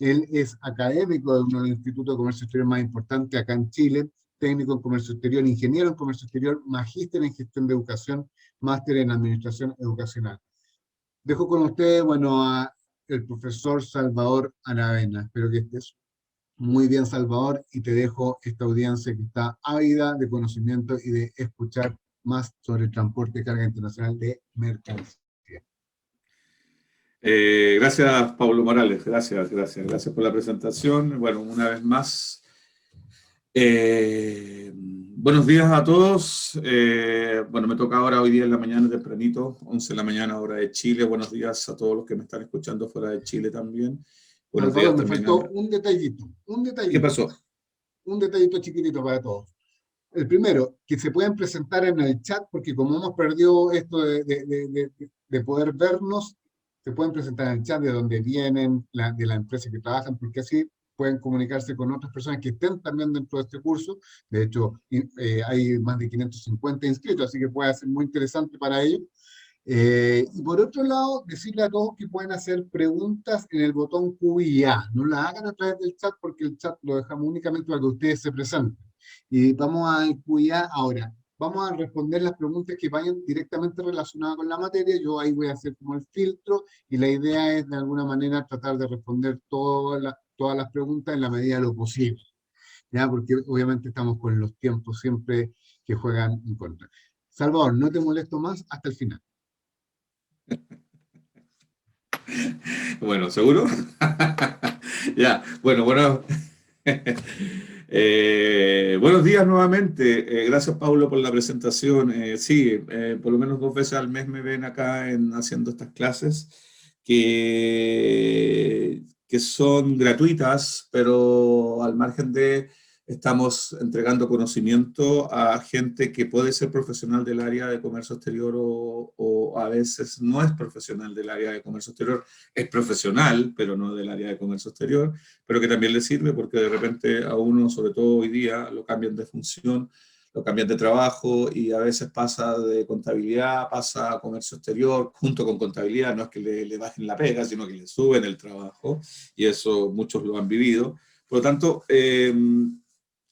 Él es académico de uno de los institutos de comercio exterior más importantes acá en Chile, técnico en comercio exterior, ingeniero en comercio exterior, magíster en gestión de educación, máster en administración educacional. Dejo con ustedes, bueno, a el profesor Salvador Aravena. Espero que estés muy bien, Salvador, y te dejo esta audiencia que está ávida de conocimiento y de escuchar más sobre el transporte de carga internacional de mercancías. Gracias, Pablo Morales. Gracias por la presentación. Bueno, una vez más, buenos días a todos. Bueno, me toca ahora hoy día en la mañana tempranito, 11 de la mañana, hora de Chile. Buenos días a todos los que me están escuchando fuera de Chile también. Buenos días Salvador, me también faltó un ¿Qué detallito, pasó? un detallito chiquitito para todos. El primero, que se pueden presentar en el chat, porque como hemos perdido esto de poder vernos, se pueden presentar en el chat de donde vienen, de la empresa que trabajan, porque así pueden comunicarse con otras personas que estén también dentro de este curso. De hecho, hay más de 550 inscritos, así que puede ser muy interesante para ellos. Y por otro lado, decirle a todos que pueden hacer preguntas en el botón Q y A. No las hagan a través del chat porque el chat lo dejamos únicamente para que ustedes se presenten. Y vamos a Q y A ahora. Vamos a responder las preguntas que vayan directamente relacionadas con la materia. Yo ahí voy a hacer como el filtro y la idea es de alguna manera tratar de responder todas las preguntas en la medida de lo posible. ¿Ya? Porque obviamente estamos con los tiempos siempre que juegan en contra. Salvador, no te molesto más hasta el final. Bueno, ¿seguro? Ya, bueno. Buenos días nuevamente. Gracias, Paulo, por la presentación. Sí, por lo menos 2 veces al mes me ven acá haciendo estas clases que son gratuitas, pero al margen de estamos entregando conocimiento a gente que puede ser profesional del área de comercio exterior o a veces no es profesional del área de comercio exterior, es profesional, pero no del área de comercio exterior, pero que también le sirve porque de repente a uno, sobre todo hoy día, lo cambian de función, lo cambian de trabajo y a veces pasa de contabilidad, pasa a comercio exterior, junto con contabilidad, no es que le bajen la pega, sino que le suben el trabajo y eso muchos lo han vivido. Por lo tanto,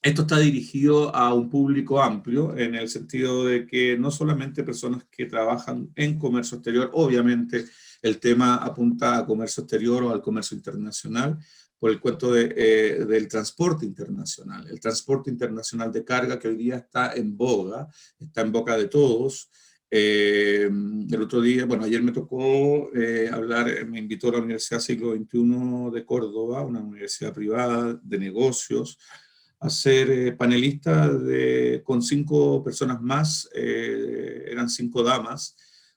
esto está dirigido a un público amplio en el sentido de que no solamente personas que trabajan en comercio exterior, obviamente el tema apunta a comercio exterior o al comercio internacional por el cuento del transporte internacional. El transporte internacional de carga que hoy día está en boga, está en boca de todos. El otro día, bueno, ayer me tocó hablar, me invitó a la Universidad Siglo XXI de Córdoba, una universidad privada de negocios, a ser panelista con 5 personas más, eran 5 damas,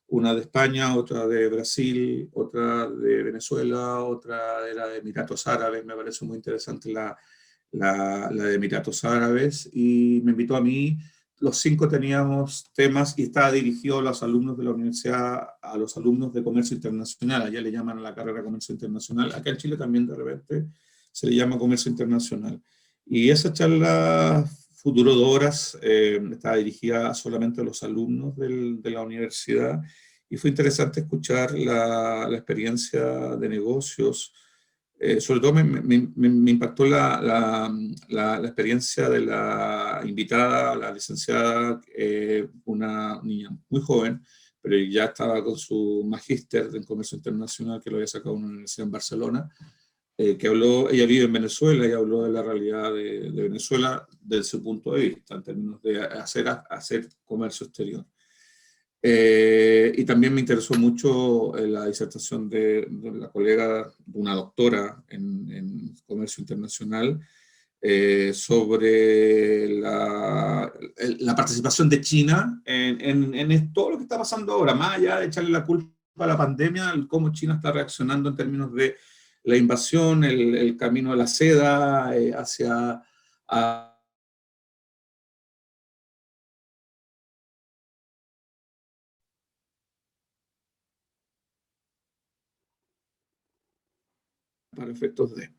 una de España, otra de Brasil, otra de Venezuela, otra era de Emiratos Árabes, me parece muy interesante la de Emiratos Árabes, y me invitó a mí. Los 5 teníamos temas y estaba dirigido a los alumnos de la universidad, a los alumnos de comercio internacional, allá le llaman a la carrera comercio internacional, acá en Chile también de repente se le llama comercio internacional. Y esa charla Futuro de Horas estaba dirigida solamente a los alumnos de la universidad y fue interesante escuchar la experiencia de negocios. Sobre todo me impactó la experiencia de la invitada, la licenciada, una niña muy joven, pero ya estaba con su magíster en comercio internacional que lo había sacado en una universidad en Barcelona, que habló, ella vive en Venezuela y habló de la realidad de Venezuela desde su punto de vista, en términos de hacer comercio exterior. Y también me interesó mucho la disertación de la colega, una doctora en comercio internacional, sobre la participación de China en todo lo que está pasando ahora, más allá de echarle la culpa a la pandemia, cómo China está reaccionando en términos de la invasión, el camino de la seda hacia... para efectos de...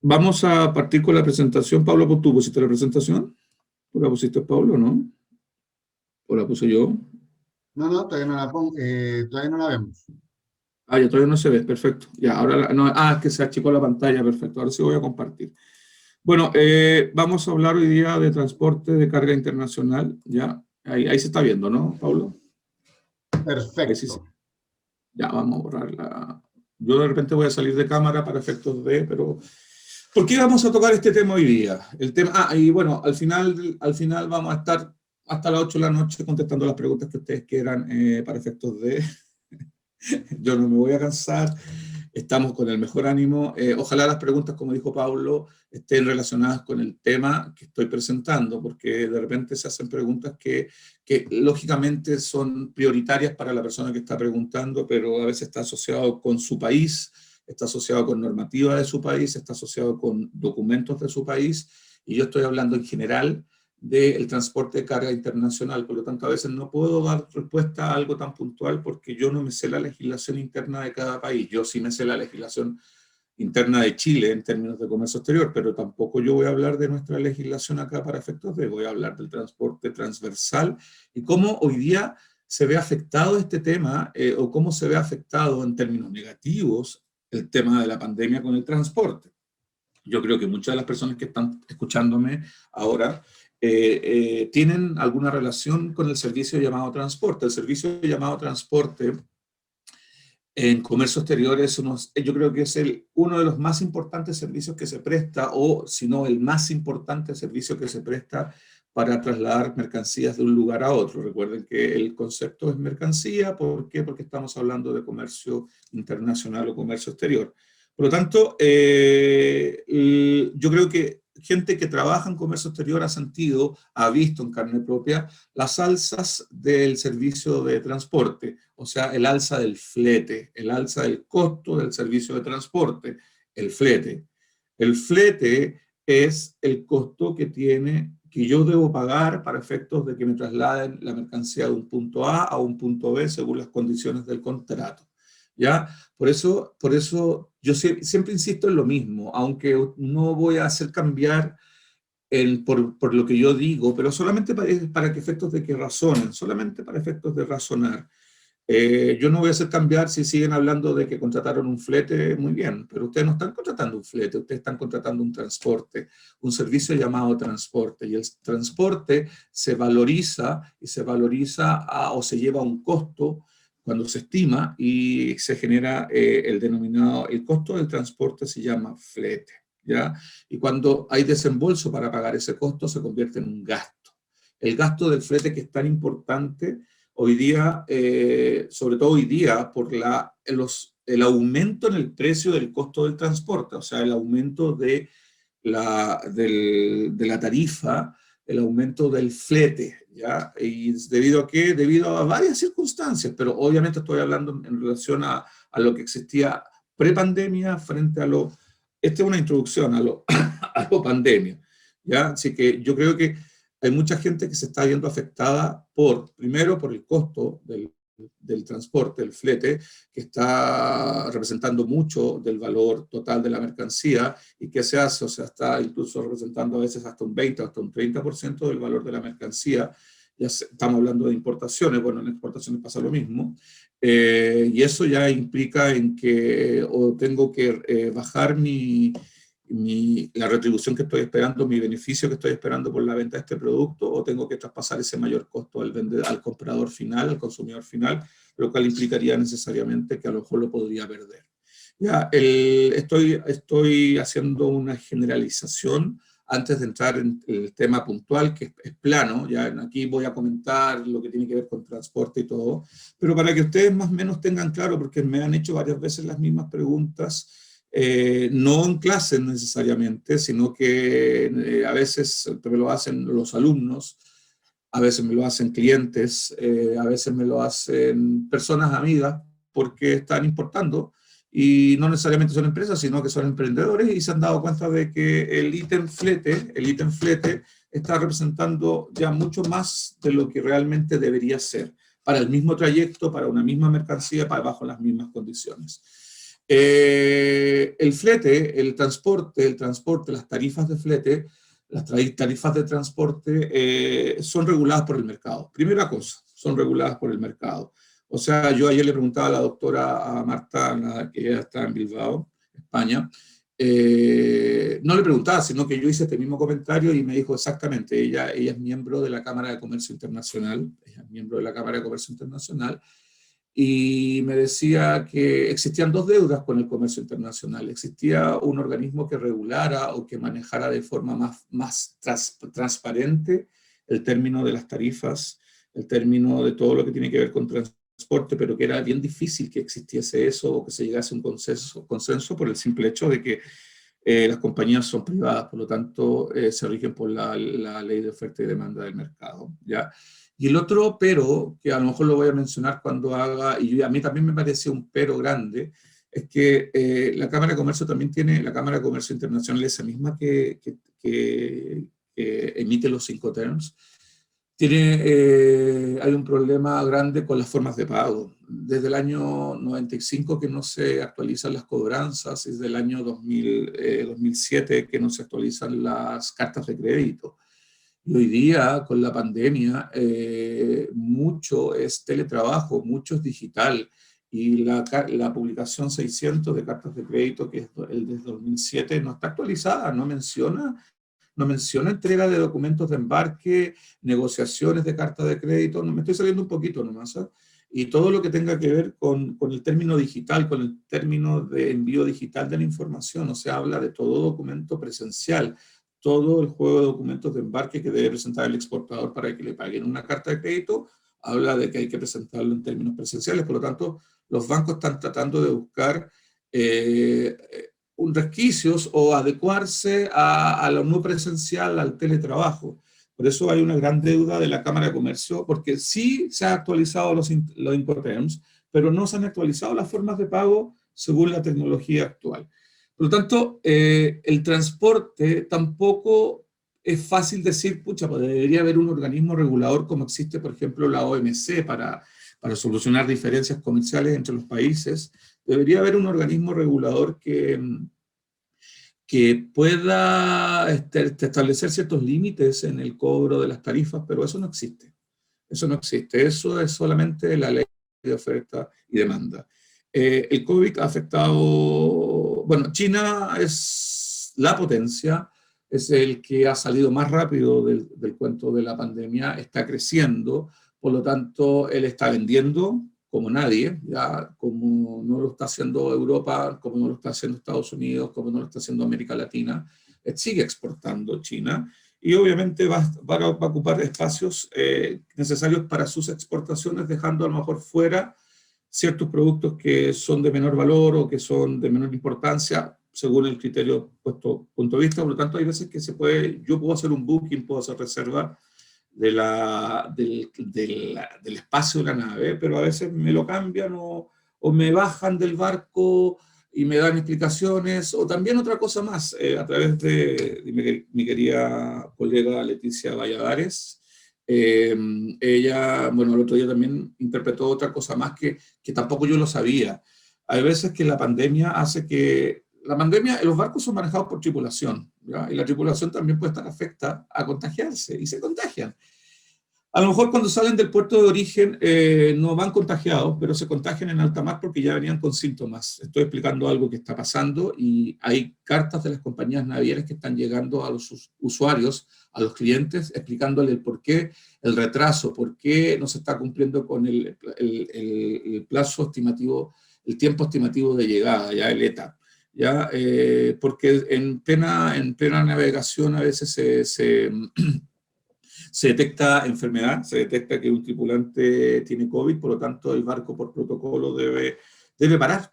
vamos a partir con la presentación. Pablo, ¿tú pusiste la presentación? ¿Tú la pusiste, Pablo, no? ¿O la puse yo? No, todavía no la vemos. Ah, ya todavía no se ve, perfecto. Ya, ahora, no, es que se achicó la pantalla, perfecto. Ahora sí voy a compartir. Bueno, vamos a hablar hoy día de transporte de carga internacional, ya. Ahí se está viendo, ¿no, Pablo? Ahí sí, Perfecto. sí. Ya, vamos a borrarla. Yo de repente voy a salir de cámara para efectos de, pero... ¿Por qué vamos a tocar este tema hoy día? El tema, y bueno, al final vamos a estar hasta las 8 de la noche contestando las preguntas que ustedes quieran para efectos de... Yo no me voy a cansar, estamos con el mejor ánimo. Ojalá las preguntas, como dijo Pablo, estén relacionadas con el tema que estoy presentando, porque de repente se hacen preguntas que lógicamente son prioritarias para la persona que está preguntando, pero a veces está asociado con su país, está asociado con normativa de su país, está asociado con documentos de su país, y yo estoy hablando en general del transporte de carga internacional. Por lo tanto, a veces no puedo dar respuesta a algo tan puntual porque yo no me sé la legislación interna de cada país. Yo sí me sé la legislación interna de Chile en términos de comercio exterior, pero tampoco yo voy a hablar de nuestra legislación acá para efectos de, voy a hablar del transporte transversal y cómo hoy día se ve afectado este tema o cómo se ve afectado en términos negativos el tema de la pandemia con el transporte. Yo creo que muchas de las personas que están escuchándome ahora tienen alguna relación con el servicio llamado transporte. El servicio llamado transporte en comercio exterior es yo creo que es uno de los más importantes servicios que se presta, o si no el más importante servicio que se presta para trasladar mercancías de un lugar a otro. Recuerden que el concepto es mercancía. ¿Por qué? Porque estamos hablando de comercio internacional o comercio exterior. Por lo tanto, yo creo que gente que trabaja en comercio exterior ha sentido, ha visto en carne propia las alzas del servicio de transporte, o sea, el alza del flete, el alza del costo del servicio de transporte, el flete. El flete es el costo que yo debo pagar para efectos de que me trasladen la mercancía de un punto A un punto B según las condiciones del contrato. ¿Ya? Por eso yo siempre insisto en lo mismo, aunque no voy a hacer cambiar por lo que yo digo, pero solamente para que efectos de que razonen, solamente para efectos de razonar. Yo no voy a hacer cambiar si siguen hablando de que contrataron un flete, muy bien, pero ustedes no están contratando un flete, ustedes están contratando un transporte, un servicio llamado transporte, y el transporte se valoriza y se valoriza o se lleva a un costo cuando se estima y se genera el costo del transporte se llama flete, ¿ya? Y cuando hay desembolso para pagar ese costo se convierte en un gasto. El gasto del flete, que es tan importante hoy día, sobre todo hoy día, por el aumento en el precio del costo del transporte, o sea, el aumento de la tarifa, el aumento del flete, ¿ya? ¿Y debido a qué? Debido a varias circunstancias, pero obviamente estoy hablando en relación a lo que existía prepandemia frente a lo... Esta es una introducción a lo pandemia, ¿ya? Así que yo creo que hay mucha gente que se está viendo afectada primero por el costo del transporte, el flete, que está representando mucho del valor total de la mercancía y que se hace, o sea, está incluso representando a veces hasta un 20 hasta un 30% del valor de la mercancía. Estamos hablando de importaciones, bueno, en exportaciones pasa lo mismo, y eso ya implica en que o tengo que bajar la retribución que estoy esperando, mi beneficio que estoy esperando por la venta de este producto, o tengo que traspasar ese mayor costo al comprador final, al consumidor final, lo cual implicaría necesariamente que a lo mejor lo podría perder. Ya, estoy haciendo una generalización antes de entrar en el tema puntual, que es plano. Ya aquí voy a comentar lo que tiene que ver con transporte y todo, pero para que ustedes más o menos tengan claro, porque me han hecho varias veces las mismas preguntas, no en clases necesariamente, sino que a veces me lo hacen los alumnos, a veces me lo hacen clientes, a veces me lo hacen personas amigas, porque están importando y no necesariamente son empresas, sino que son emprendedores y se han dado cuenta de que el ítem flete está representando ya mucho más de lo que realmente debería ser para el mismo trayecto, para una misma mercancía, bajo las mismas condiciones. El flete, el transporte, las tarifas de flete, las tarifas de transporte son reguladas por el mercado. Primera cosa, son reguladas por el mercado. O sea, yo ayer le preguntaba a la doctora, a Marta, que ella está en Bilbao, España, no le preguntaba, sino que yo hice este mismo comentario y me dijo exactamente, ella es miembro de la Cámara de Comercio Internacional, ella es miembro de la Cámara de Comercio Internacional, y me decía que existían dos deudas con el comercio internacional. Existía un organismo que regulara o que manejara de forma más transparente el término de las tarifas, el término de todo lo que tiene que ver con transporte, pero que era bien difícil que existiese eso o que se llegase a un consenso por el simple hecho de que las compañías son privadas, por lo tanto se rigen por la ley de oferta y demanda del mercado, ¿ya? Y el otro pero, que a lo mejor lo voy a mencionar cuando haga, y a mí también me parece un pero grande, es que la Cámara de Comercio también tiene, la Cámara de Comercio Internacional, esa misma que emite los Incoterms, hay un problema grande con las formas de pago. Desde el año 95 que no se actualizan las cobranzas, desde el año 2007 que no se actualizan las cartas de crédito. Y hoy día, con la pandemia, mucho es teletrabajo, mucho es digital. Y la publicación 600 de cartas de crédito, que es el de 2007, no está actualizada, no menciona entrega de documentos de embarque, negociaciones de cartas de crédito, no me estoy saliendo un poquito nomás, ¿eh? Y todo lo que tenga que ver con el término digital, con el término de envío digital de la información, o sea, habla de todo documento presencial, todo el juego de documentos de embarque que debe presentar el exportador para que le paguen una carta de crédito, habla de que hay que presentarlo en términos presenciales, por lo tanto, los bancos están tratando de buscar eh, resquicios o adecuarse a lo no presencial, al teletrabajo. Por eso hay una gran deuda de la Cámara de Comercio, porque sí se han actualizado los Incoterms, pero no se han actualizado las formas de pago según la tecnología actual. Por lo tanto, el transporte tampoco es fácil decir, pucha, pues debería haber un organismo regulador como existe, por ejemplo, la OMC para solucionar diferencias comerciales entre los países. Debería haber un organismo regulador que pueda establecer ciertos límites en el cobro de las tarifas, pero eso no existe. Eso no existe. Eso es solamente la ley de oferta y demanda. El COVID ha afectado, bueno, China es la potencia, es el que ha salido más rápido del cuento de la pandemia, está creciendo, por lo tanto, él está vendiendo como nadie, ya como no lo está haciendo Europa, como no lo está haciendo Estados Unidos, como no lo está haciendo América Latina, sigue exportando China y obviamente va a ocupar espacios necesarios para sus exportaciones, dejando a lo mejor fuera ciertos productos que son de menor valor o que son de menor importancia, según el criterio punto de vista. Por lo tanto, hay veces que yo puedo hacer un booking, puedo hacer reserva del espacio de la nave, pero a veces me lo cambian o me bajan del barco y me dan explicaciones, o también otra cosa más, a través de mi querida colega Leticia Valladares. Ella, bueno, el otro día también interpretó otra cosa más que tampoco yo lo sabía. Hay veces que la pandemia hace que los barcos son manejados por tripulación, ¿ya? Y la tripulación también puede estar afecta a contagiarse y se contagian. A lo mejor cuando salen del puerto de origen no van contagiados, pero se contagian en alta mar porque ya venían con síntomas. Estoy explicando algo que está pasando y hay cartas de las compañías navieras que están llegando a los usuarios, a los clientes, explicándole el por qué el retraso, por qué no se está cumpliendo con el plazo estimativo, el tiempo estimativo de llegada, ya el ETA. ¿Ya? Porque en plena navegación a veces se detecta enfermedad, se detecta que un tripulante tiene COVID, por lo tanto el barco por protocolo debe parar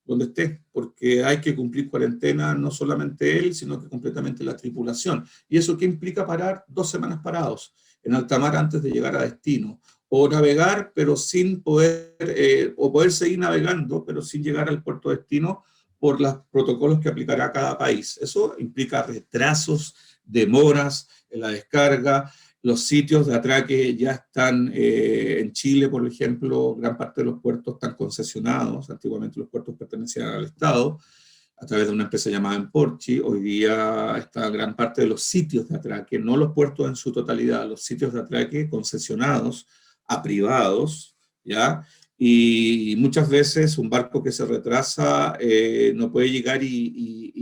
donde esté, porque hay que cumplir cuarentena no solamente él, sino que completamente la tripulación. ¿Y eso qué implica? Parar 2 semanas parados en alta mar antes de llegar a destino, o navegar pero sin poder, o poder seguir navegando pero sin llegar al puerto de destino por los protocolos que aplicará cada país. Eso implica retrasos, demoras en la descarga. Los sitios de atraque ya están en Chile, por ejemplo, gran parte de los puertos están concesionados. Antiguamente los puertos pertenecían al Estado a través de una empresa llamada Emporchi. Hoy día está gran parte de los sitios de atraque, no los puertos en su totalidad, los sitios de atraque concesionados a privados, ¿ya? y muchas veces un barco que se retrasa no puede llegar y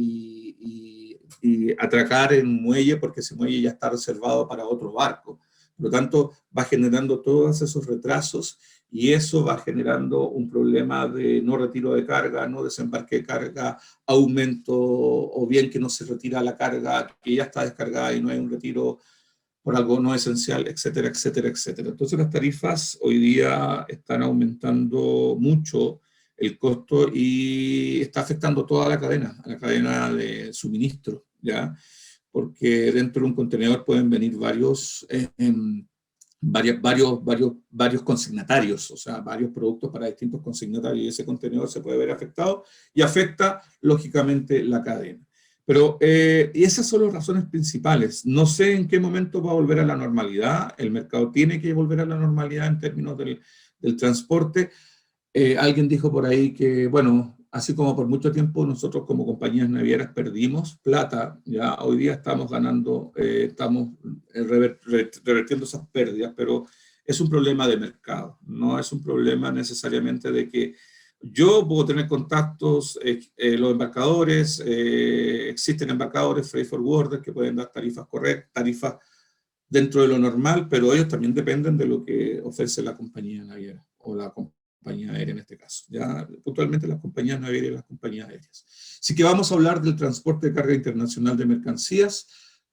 atracar en un muelle porque ese muelle ya está reservado para otro barco. Por lo tanto, va generando todos esos retrasos y eso va generando un problema de no retiro de carga, no desembarque de carga, aumento, o bien que no se retira la carga que ya está descargada y no hay un retiro por algo no esencial, etcétera, etcétera, etcétera. Entonces las tarifas hoy día están aumentando mucho el costo y está afectando toda a la cadena de suministro, ¿ya? Porque dentro de un contenedor pueden venir varios consignatarios, o sea, varios productos para distintos consignatarios, y ese contenedor se puede ver afectado y afecta, lógicamente, la cadena. Pero, y esas son las razones principales. No sé en qué momento va a volver a la normalidad. El mercado tiene que volver a la normalidad en términos del transporte. Alguien dijo por ahí que, bueno, así como por mucho tiempo nosotros como compañías navieras perdimos plata, ya hoy día estamos ganando, estamos revertiendo esas pérdidas, pero es un problema de mercado, no es un problema necesariamente de que yo puedo tener contactos, los embarcadores, existen embarcadores, freight forwarders que pueden dar tarifas correctas, tarifas dentro de lo normal, pero ellos también dependen de lo que ofrece la compañía naviera o la compañía aérea en este caso, ya puntualmente las compañías navieras y las compañías aéreas. Así que vamos a hablar del transporte de carga internacional de mercancías,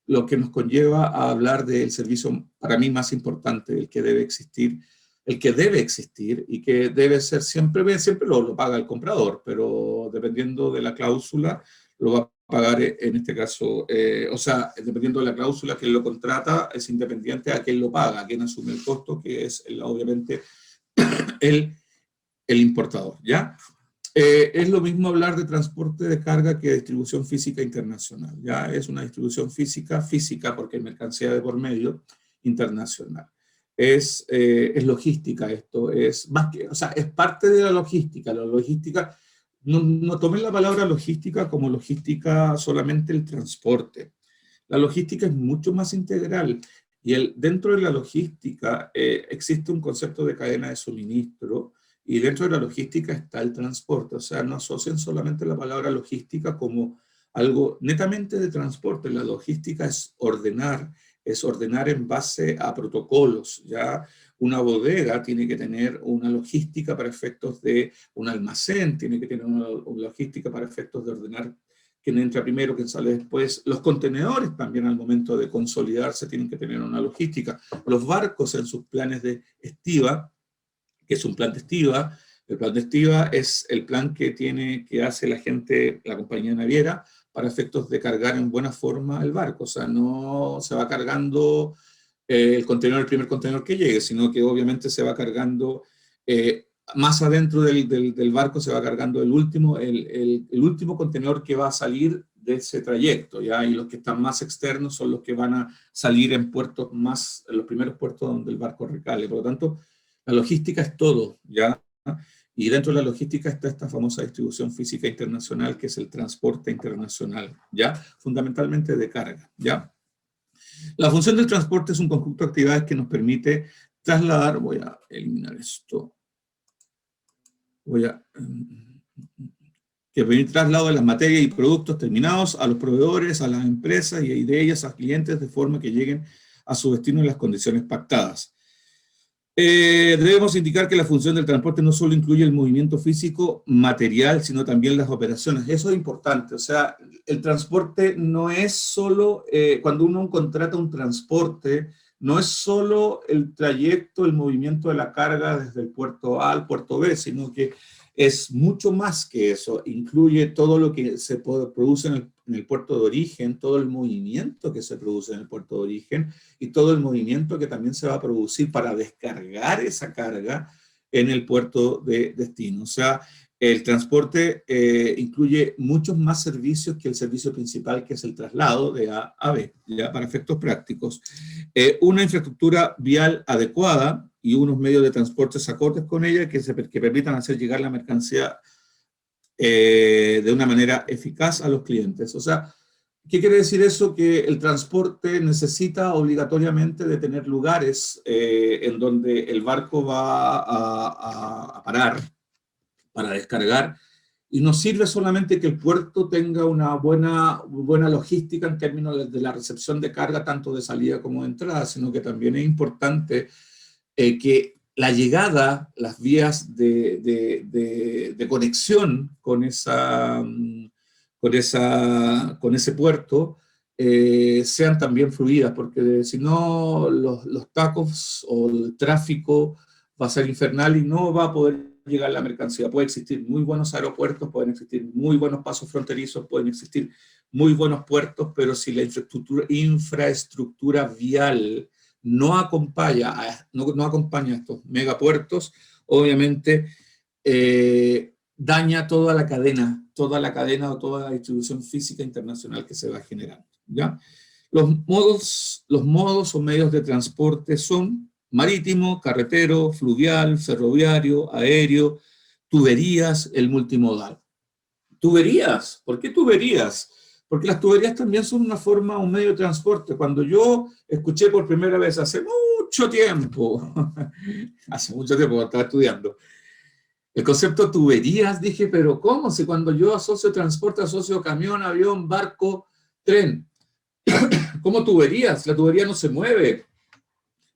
lo que nos conlleva a hablar del servicio para mí más importante, el que debe existir y que debe ser siempre lo paga el comprador, pero dependiendo de la cláusula lo va a pagar en este caso, o sea, dependiendo de la cláusula, quien lo contrata es independiente a quien lo paga, a quien asume el costo, que es obviamente el, el importador, ¿ya? Es lo mismo hablar de transporte de carga que de distribución física internacional, ¿ya? Es una distribución física porque hay mercancía de por medio, internacional. Es logística esto, es más que, o sea, es parte de la logística. La logística, no tomen la palabra logística como logística solamente el transporte. La logística es mucho más integral y dentro de la logística existe un concepto de cadena de suministro y dentro de la logística está el transporte. O sea, no asocien solamente la palabra logística como algo netamente de transporte. La logística es ordenar en base a protocolos, ¿ya? Una bodega tiene que tener una logística para efectos de un almacén, tiene que tener una logística para efectos de ordenar quién entra primero, quién sale después. Los contenedores también al momento de consolidarse tienen que tener una logística. Los barcos en sus planes de estiva, que es un plan de estiva, el plan de estiva es el plan que hace la gente, la compañía naviera, para efectos de cargar en buena forma el barco. O sea, no se va cargando el primer contenedor que llegue, sino que obviamente se va cargando más adentro del barco, se va cargando el último contenedor que va a salir de ese trayecto, ¿ya? Y los que están más externos son los que van a salir en los primeros puertos donde el barco recale. Por lo tanto, la logística es todo, ¿ya? Y dentro de la logística está esta famosa distribución física internacional, que es el transporte internacional, ¿ya? Fundamentalmente de carga, ¿ya? La función del transporte es un conjunto de actividades que nos permite trasladar, voy a eliminar esto, que permite traslado de las materias y productos terminados a los proveedores, a las empresas y de ellas a clientes de forma que lleguen a su destino en las condiciones pactadas. Debemos indicar que la función del transporte no solo incluye el movimiento físico material, sino también las operaciones. Eso es importante. O sea, el transporte no es solo, cuando uno contrata un transporte, no es solo el trayecto, el movimiento de la carga desde el puerto A al puerto B, sino que es mucho más que eso. Incluye todo lo que se produce en el puerto de origen, todo el movimiento que se produce en el puerto de origen, y todo el movimiento que también se va a producir para descargar esa carga en el puerto de destino. O sea, el transporte incluye muchos más servicios que el servicio principal, que es el traslado de A a B, ya para efectos prácticos. Una infraestructura vial adecuada y unos medios de transporte acordes con ella que permitan hacer llegar la mercancía de una manera eficaz a los clientes. O sea, ¿Qué quiere decir eso? Que el transporte necesita obligatoriamente de tener lugares en donde el barco va a parar para descargar, y no sirve solamente que el puerto tenga una buena logística en términos de la recepción de carga, tanto de salida como de entrada, sino que también es importante que la llegada, las vías de conexión con ese puerto sean también fluidas, porque si no los tacos o el tráfico va a ser infernal y no va a poder llegar la mercancía. Puede existir muy buenos aeropuertos, pueden existir muy buenos pasos fronterizos, pueden existir muy buenos puertos, pero si la infraestructura vial no acompaña a estos megapuertos, obviamente daña toda la cadena o toda la distribución física internacional que se va generando, ¿ya? Los modos o medios de transporte son marítimo, carretero, fluvial, ferroviario, aéreo, tuberías, el multimodal. Tuberías, ¿por qué tuberías? Porque las tuberías también son una forma, un medio de transporte. Cuando yo escuché por primera vez hace mucho tiempo, cuando estaba estudiando, el concepto tuberías, dije, pero ¿cómo? Si cuando yo asocio transporte, asocio camión, avión, barco, tren, ¿cómo tuberías? La tubería no se mueve.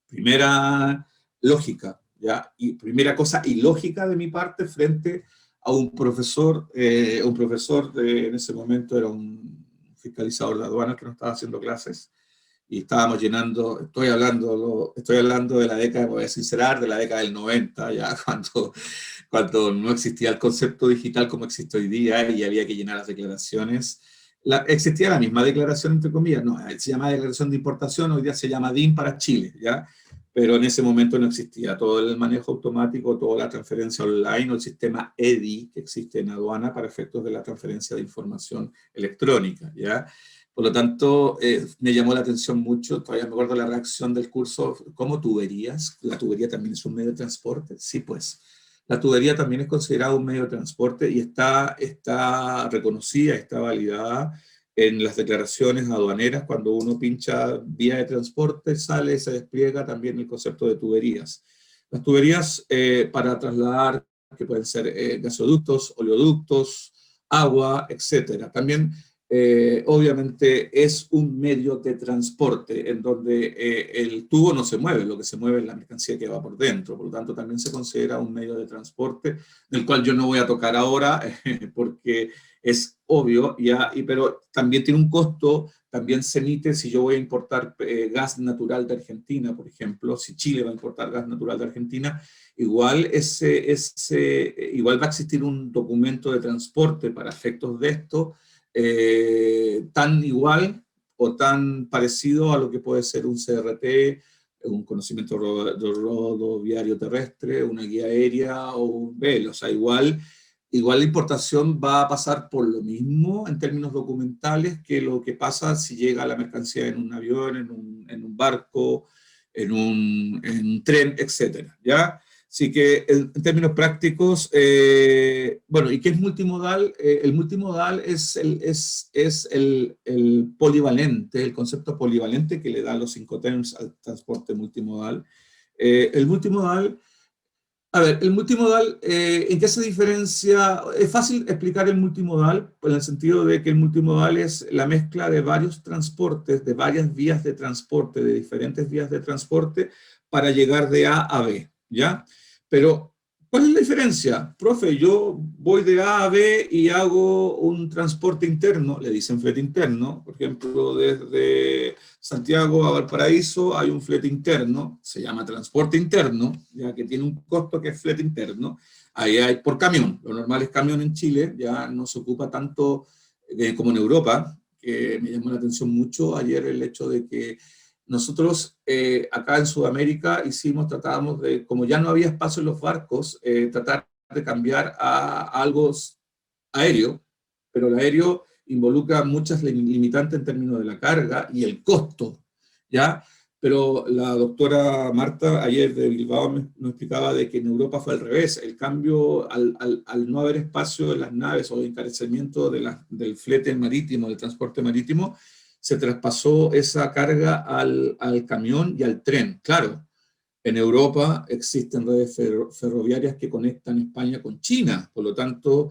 Primera lógica, ¿ya? Y primera cosa ilógica de mi parte frente a un profesor en ese momento era un fiscalizador de aduanas que nos estaba haciendo clases, y estábamos llenando, estoy hablando de la década, voy a sincerar, de la década del 90, ya cuando no existía el concepto digital como existe hoy día y había que llenar las declaraciones. Existía la misma declaración, entre comillas, no, se llama declaración de importación, hoy día se llama DIN para Chile, ¿ya? Pero en ese momento no existía todo el manejo automático, toda la transferencia online o el sistema EDI que existe en aduana para efectos de la transferencia de información electrónica, ¿ya? Por lo tanto, me llamó la atención mucho, todavía me acuerdo la reacción del curso, ¿cómo tuberías? ¿La tubería también es un medio de transporte? Sí, pues. La tubería también es considerada un medio de transporte y está reconocida, está validada en las declaraciones aduaneras. Cuando uno pincha vía de transporte, sale, se despliega también el concepto de tuberías. Las tuberías para trasladar, que pueden ser gasoductos, oleoductos, agua, etcétera. También obviamente es un medio de transporte en donde el tubo no se mueve, lo que se mueve es la mercancía que va por dentro, por lo tanto también se considera un medio de transporte, del cual yo no voy a tocar ahora porque es obvio, pero también tiene un costo, también se emite si yo voy a importar gas natural de Argentina, por ejemplo, si Chile va a importar gas natural de Argentina, igual va a existir un documento de transporte para efectos de esto, tan igual o tan parecido a lo que puede ser un CRT, un conocimiento rodoviario terrestre, una guía aérea o un VEL. O sea, igual la importación va a pasar por lo mismo en términos documentales que lo que pasa si llega la mercancía en un avión, en un barco, en un tren, etcétera, ¿ya? Así que en términos prácticos, bueno, ¿y qué es multimodal? El multimodal es el polivalente, el concepto polivalente que le da los Incoterms al transporte multimodal. El multimodal, a ver, el multimodal, ¿en qué se diferencia? Es fácil explicar el multimodal, en el sentido de que el multimodal es la mezcla de varios transportes, de varias vías de transporte, de diferentes vías de transporte, para llegar de A a B, ¿ya? Pero, ¿cuál es la diferencia? Profe, yo voy de A a B y hago un transporte interno, le dicen flete interno, por ejemplo, desde Santiago a Valparaíso hay un flete interno, se llama transporte interno, ya que tiene un costo que es flete interno, ahí hay por camión, lo normal es camión en Chile, ya no se ocupa tanto como en Europa, que me llamó la atención mucho ayer el hecho de que nosotros acá en Sudamérica tratábamos de, como ya no había espacio en los barcos, tratar de cambiar a algo aéreo, pero el aéreo involucra muchas limitantes en términos de la carga y el costo, ¿ya? pero la doctora Marta ayer de Bilbao nos explicaba de que en Europa fue al revés. El cambio, al no haber espacio en las naves o el encarecimiento del flete marítimo, del transporte marítimo, se traspasó esa carga al camión y al tren. Claro, en Europa existen redes ferroviarias que conectan España con China, por lo tanto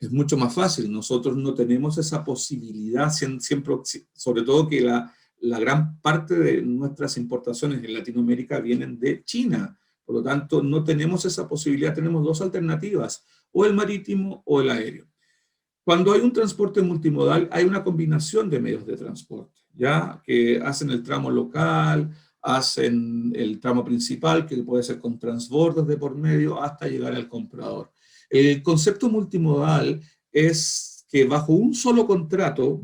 es mucho más fácil. Nosotros no tenemos esa posibilidad, siempre, sobre todo que la gran parte de nuestras importaciones en Latinoamérica vienen de China. Por lo tanto, no tenemos esa posibilidad, tenemos dos alternativas, o el marítimo o el aéreo. Cuando hay un transporte multimodal, hay una combinación de medios de transporte, ¿ya? Que hacen el tramo local, hacen el tramo principal, que puede ser con transbordos de por medio, hasta llegar al comprador. El concepto multimodal es que bajo un solo contrato,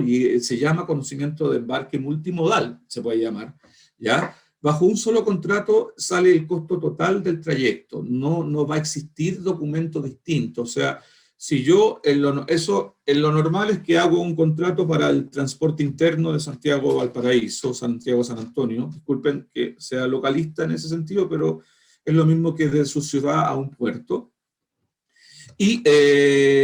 y se llama conocimiento de embarque multimodal, se puede llamar, ¿ya? Bajo un solo contrato sale el costo total del trayecto, no va a existir documento distinto, o sea, si yo, en lo normal es que hago un contrato para el transporte interno de Santiago a Valparaíso, Santiago a San Antonio, disculpen que sea localista en ese sentido, pero es lo mismo que de su ciudad a un puerto, y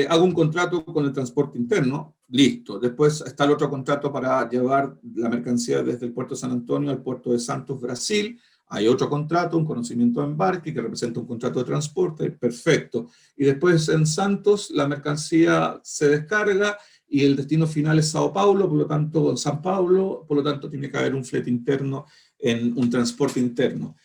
hago un contrato con el transporte interno, listo. Después está el otro contrato para llevar la mercancía desde el puerto de San Antonio al puerto de Santos, Brasil. Hay otro contrato, un conocimiento de embarque que representa un contrato de transporte, perfecto. Y después en Santos la mercancía se descarga y el destino final es Sao Paulo, por lo tanto, en San Paulo, por lo tanto tiene que haber un flete interno en un transporte interno.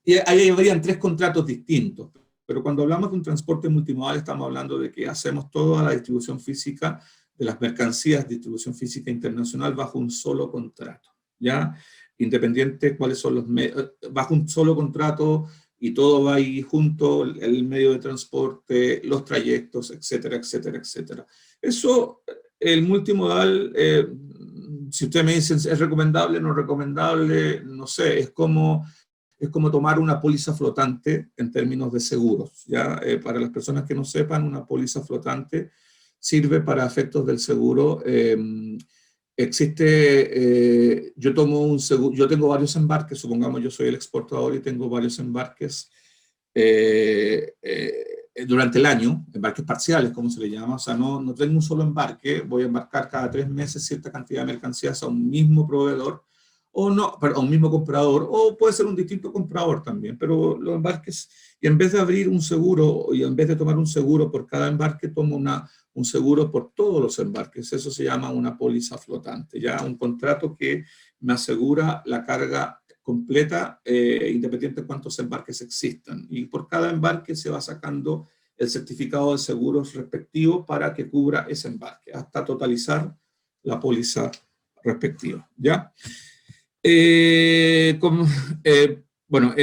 Y ahí habrían tres contratos distintos. Pero cuando hablamos de un transporte multimodal estamos hablando de que hacemos toda la distribución física de las mercancías, distribución física internacional bajo un solo contrato, ¿ya? Independiente cuáles son los medios, bajo un solo contrato y todo va ahí junto, el medio de transporte, los trayectos, etcétera, etcétera, etcétera. Eso, el multimodal, si ustedes me dicen es recomendable, no recomendable, no sé, es como tomar una póliza flotante en términos de seguros, ¿ya? Para las personas que no sepan, una póliza flotante sirve para efectos del seguro. Yo tomo un seguro, yo tengo varios embarques, supongamos yo soy el exportador y tengo varios embarques durante el año, embarques parciales, como se le llama, o sea, no tengo un solo embarque, voy a embarcar cada 3 meses cierta cantidad de mercancías a un mismo proveedor, o no, a un mismo comprador, o puede ser un distinto comprador también, pero los embarques, y en vez de abrir un seguro, y en vez de tomar un seguro por cada embarque, tomo un seguro por todos los embarques, eso se llama una póliza flotante, ya un contrato que me asegura la carga completa, independiente de cuántos embarques existan, y por cada embarque se va sacando el certificado de seguros respectivo para que cubra ese embarque, hasta totalizar la póliza respectiva, ¿ya? Con, bueno,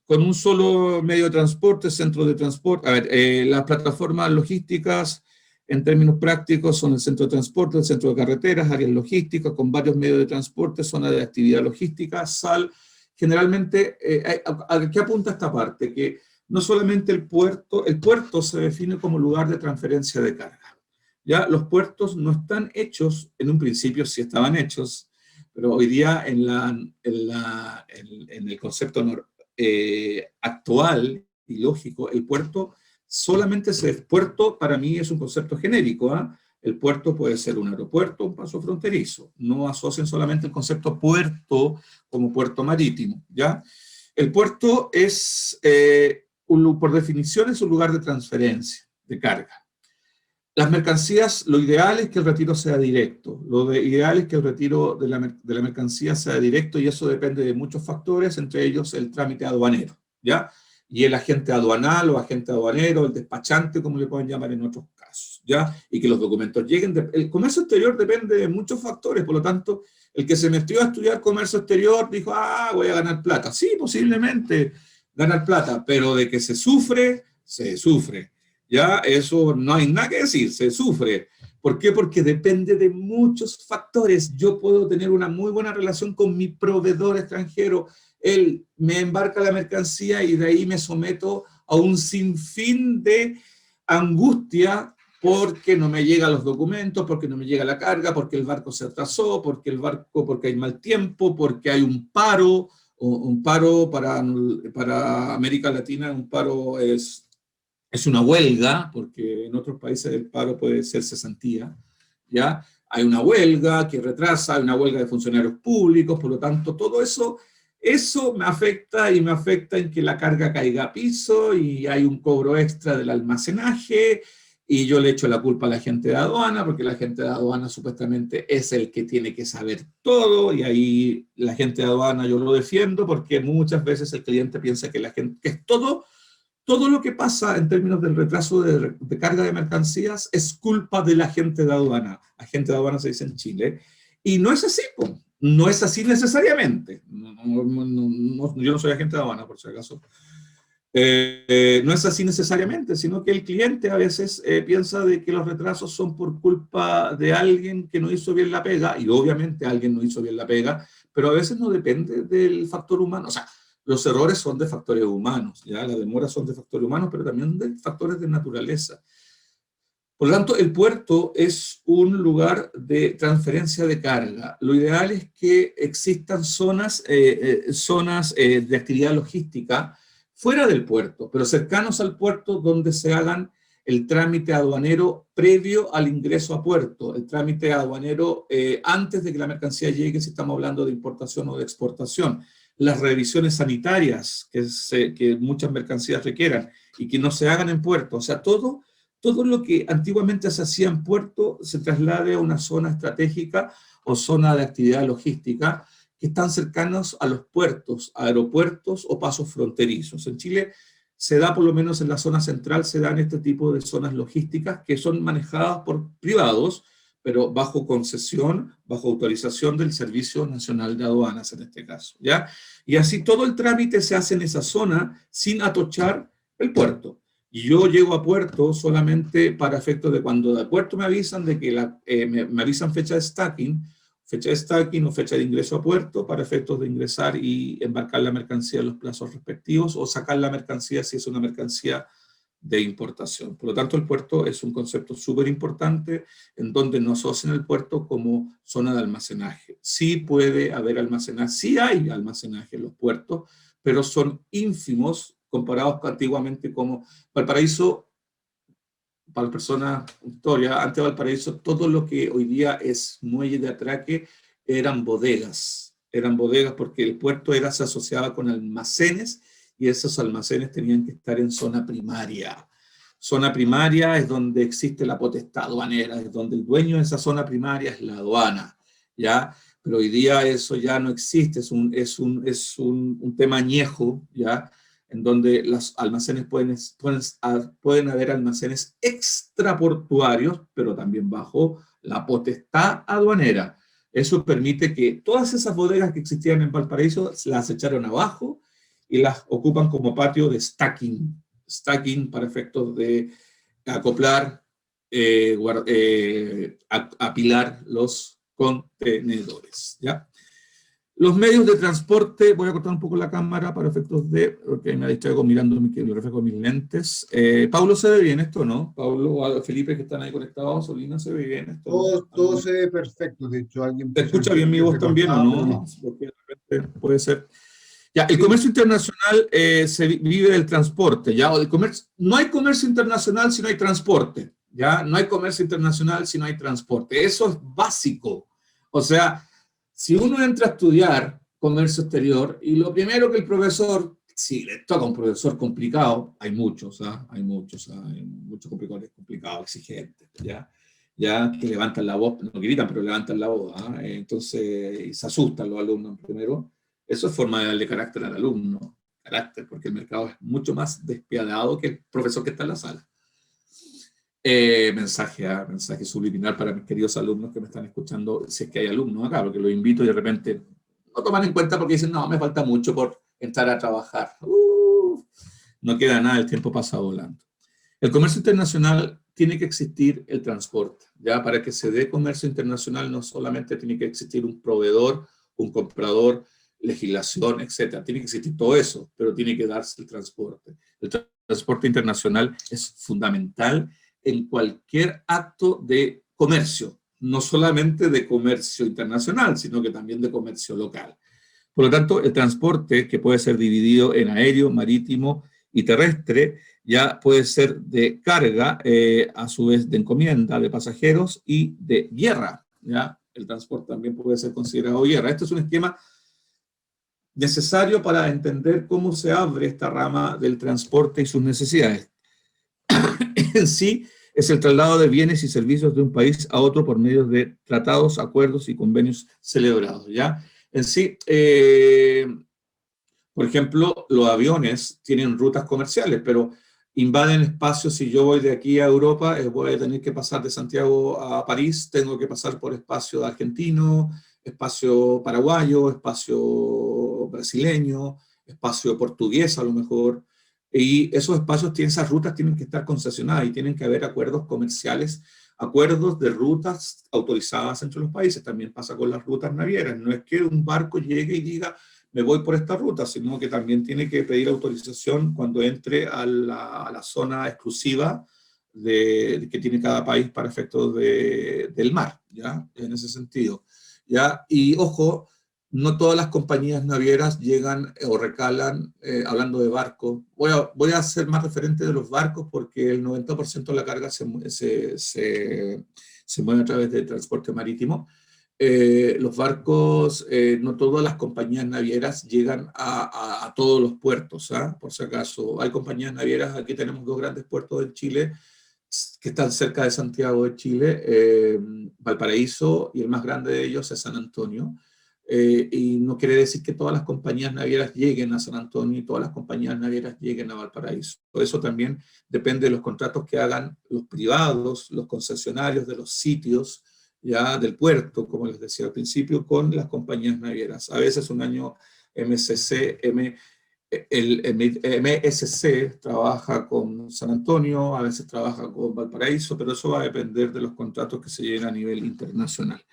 con un solo medio de transporte, centro de transporte, a ver, las plataformas logísticas en términos prácticos son el centro de transporte, el centro de carreteras, áreas logísticas con varios medios de transporte, zona de actividad logística, SAL. Generalmente, ¿a qué apunta esta parte? Que no solamente el puerto se define como lugar de transferencia de carga. Ya los puertos no están hechos, en un principio sí estaban hechos, pero hoy día en el concepto actual y lógico, el puerto puerto para mí es un concepto genérico, ¿eh? El puerto puede ser un aeropuerto, un paso fronterizo. No asocien solamente el concepto puerto como puerto marítimo, ¿ya? El puerto es, por definición, es un lugar de transferencia, de carga. Las mercancías, lo ideal es que el retiro sea directo, ideal es que el retiro de la mercancía sea directo y eso depende de muchos factores, entre ellos el trámite aduanero, ¿ya? Y el agente aduanal o agente aduanero, el despachante, como le pueden llamar en otros casos, ¿ya? Y que los documentos lleguen. El comercio exterior depende de muchos factores, por lo tanto, el que se metió a estudiar comercio exterior dijo, voy a ganar plata. Sí, posiblemente ganar plata, pero de que se sufre, se sufre. Ya, eso no hay nada que decir, se sufre. ¿Por qué? Porque depende de muchos factores. Yo puedo tener una muy buena relación con mi proveedor extranjero. Él me embarca la mercancía y de ahí me someto a un sinfín de angustia porque no me llegan los documentos, porque no me llega la carga, porque el barco se atrasó, porque hay mal tiempo, porque hay un paro. Un paro para América Latina, un paro es una huelga, porque en otros países el paro puede ser cesantía, ¿ya? Hay una huelga que retrasa, hay una huelga de funcionarios públicos, por lo tanto, todo eso me afecta, y me afecta en que la carga caiga a piso y hay un cobro extra del almacenaje, y yo le echo la culpa a la gente de aduana, porque la gente de aduana supuestamente es el que tiene que saber todo, y ahí la gente de aduana yo lo defiendo, porque muchas veces el cliente piensa que la gente, que es todo lo que pasa en términos del retraso de carga de mercancías es culpa de la gente de aduana. Agente de aduana se dice en Chile. Y no es así, po. No es así necesariamente. Yo no soy agente de aduana, por si acaso. No es así necesariamente, sino que el cliente a veces piensa de que los retrasos son por culpa de alguien que no hizo bien la pega, y obviamente alguien no hizo bien la pega, pero a veces no depende del factor humano. O sea, los errores son de factores humanos, ¿ya? Las demoras son de factores humanos, pero también de factores de naturaleza. Por lo tanto, el puerto es un lugar de transferencia de carga. Lo ideal es que existan zonas de actividad logística fuera del puerto, pero cercanos al puerto, donde se hagan el trámite aduanero previo al ingreso a puerto, el trámite aduanero antes de que la mercancía llegue, si estamos hablando de importación o de exportación, las revisiones sanitarias que muchas mercancías requieran y que no se hagan en puerto. O sea, todo lo que antiguamente se hacía en puerto se traslade a una zona estratégica o zona de actividad logística que están cercanos a los puertos, aeropuertos o pasos fronterizos. En Chile se da, por lo menos en la zona central, se dan este tipo de zonas logísticas que son manejadas por privados, pero bajo concesión, bajo autorización del Servicio Nacional de Aduanas en este caso, ¿ya? Y así todo el trámite se hace en esa zona sin atochar el puerto. Y yo llego a puerto solamente para efectos de cuando de puerto me avisan de que me avisan fecha de stacking o fecha de ingreso a puerto, para efectos de ingresar y embarcar la mercancía en los plazos respectivos, o sacar la mercancía si es una mercancía de importación. Por lo tanto, el puerto es un concepto súper importante, en donde no asocian el puerto como zona de almacenaje. Sí puede haber almacenaje, sí hay almacenaje en los puertos, pero son ínfimos comparados antiguamente como Valparaíso. Para las personas, historia, antes de Valparaíso, todo lo que hoy día es muelle de atraque eran bodegas. Eran bodegas porque el puerto se asociaba con almacenes, y esos almacenes tenían que estar en zona primaria. Zona primaria es donde existe la potestad aduanera, es donde el dueño de esa zona primaria es la aduana, ¿ya? Pero hoy día eso ya no existe, es un tema añejo, ¿ya? En donde los almacenes pueden haber almacenes extraportuarios, pero también bajo la potestad aduanera. Eso permite que todas esas bodegas que existían en Valparaíso las echaron abajo y las ocupan como patio de stacking para efectos de acoplar, apilar los contenedores, ¿ya? Los medios de transporte, voy a cortar un poco la cámara para efectos porque me distraigo mirando el reflejo de mis lentes. Pablo, ¿se ve bien esto, no? Pablo, Felipe, que están ahí conectados, Solina, ¿se ve bien esto? Todo se ve perfecto. De hecho, alguien ¿Se puso escucha bien mi que voz se también o cortaba, pero no? no. Porque de repente puede ser. Ya, el Sí, comercio internacional se vive del transporte, ¿ya? No hay comercio internacional si no hay transporte, ¿ya? No hay comercio internacional si no hay transporte. Eso es básico. O sea, si uno entra a estudiar comercio exterior, y lo primero que el profesor, si le toca a un profesor complicado, hay muchos, ¿ah? Hay muchos complicados, exigentes, ¿ya? Ya que levantan la voz, no gritan, pero levantan la voz, ¿ah? Entonces, y se asustan los alumnos primero. Eso es forma de darle carácter al alumno, porque el mercado es mucho más despiadado que el profesor que está en la sala. Mensaje subliminal para mis queridos alumnos que me están escuchando, si es que hay alumnos acá, porque los invito y de repente no toman en cuenta porque dicen, no, me falta mucho por entrar a trabajar. No queda nada, el tiempo pasa volando. El comercio internacional tiene que existir el transporte, ¿ya? Para que se dé comercio internacional no solamente tiene que existir un proveedor, un comprador, legislación, etcétera. Tiene que existir todo eso, pero tiene que darse el transporte. El transporte internacional es fundamental en cualquier acto de comercio, no solamente de comercio internacional, sino que también de comercio local. Por lo tanto, el transporte, que puede ser dividido en aéreo, marítimo y terrestre, ya puede ser de carga, a su vez de encomienda, de pasajeros y de guerra. ¿Ya? El transporte también puede ser considerado guerra. Este es un esquema necesario para entender cómo se abre esta rama del transporte y sus necesidades. En sí, es el traslado de bienes y servicios de un país a otro por medio de tratados, acuerdos y convenios celebrados, ¿ya? En sí, por ejemplo, los aviones tienen rutas comerciales, pero invaden espacios. Si yo voy de aquí a Europa, voy a tener que pasar de Santiago a París, tengo que pasar por espacio argentino, espacio paraguayo, espacio brasileño, espacio portugués a lo mejor, y esos espacios, esas rutas tienen que estar concesionadas y tienen que haber acuerdos comerciales, acuerdos de rutas autorizadas entre los países. También pasa con las rutas navieras, no es que un barco llegue y diga, me voy por esta ruta, sino que también tiene que pedir autorización cuando entre a la zona exclusiva que tiene cada país para efectos del mar, ¿ya? En ese sentido, ¿ya? Y ojo, no todas las compañías navieras llegan o recalan, hablando de barcos. Voy a ser más referente de los barcos porque el 90% de la carga se mueve a través del transporte marítimo. Los barcos, no todas las compañías navieras llegan a todos los puertos, ¿ah? Por si acaso, hay compañías navieras, aquí tenemos dos grandes puertos en Chile que están cerca de Santiago de Chile, Valparaíso, y el más grande de ellos es San Antonio. Y no quiere decir que todas las compañías navieras lleguen a San Antonio y todas las compañías navieras lleguen a Valparaíso. Eso también depende de los contratos que hagan los privados, los concesionarios de los sitios, ya del puerto, como les decía al principio, con las compañías navieras. A veces un año el MSC trabaja con San Antonio, a veces trabaja con Valparaíso, pero eso va a depender de los contratos que se lleven a nivel internacional.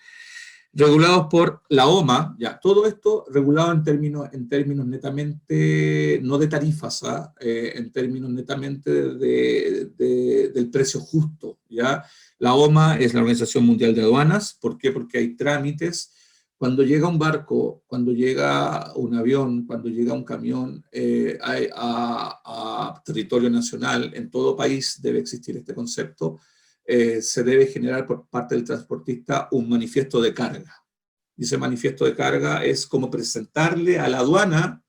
Regulados por la OMA, ya, todo esto regulado en términos netamente, no de tarifas, en términos netamente del precio justo, ¿ya? La OMA es la Organización Mundial de Aduanas. ¿Por qué? Porque hay trámites. Cuando llega un barco, cuando llega un avión, cuando llega un camión a territorio nacional, en todo país debe existir este concepto, se debe generar por parte del transportista un manifiesto de carga. Y ese manifiesto de carga es como presentarle a la aduana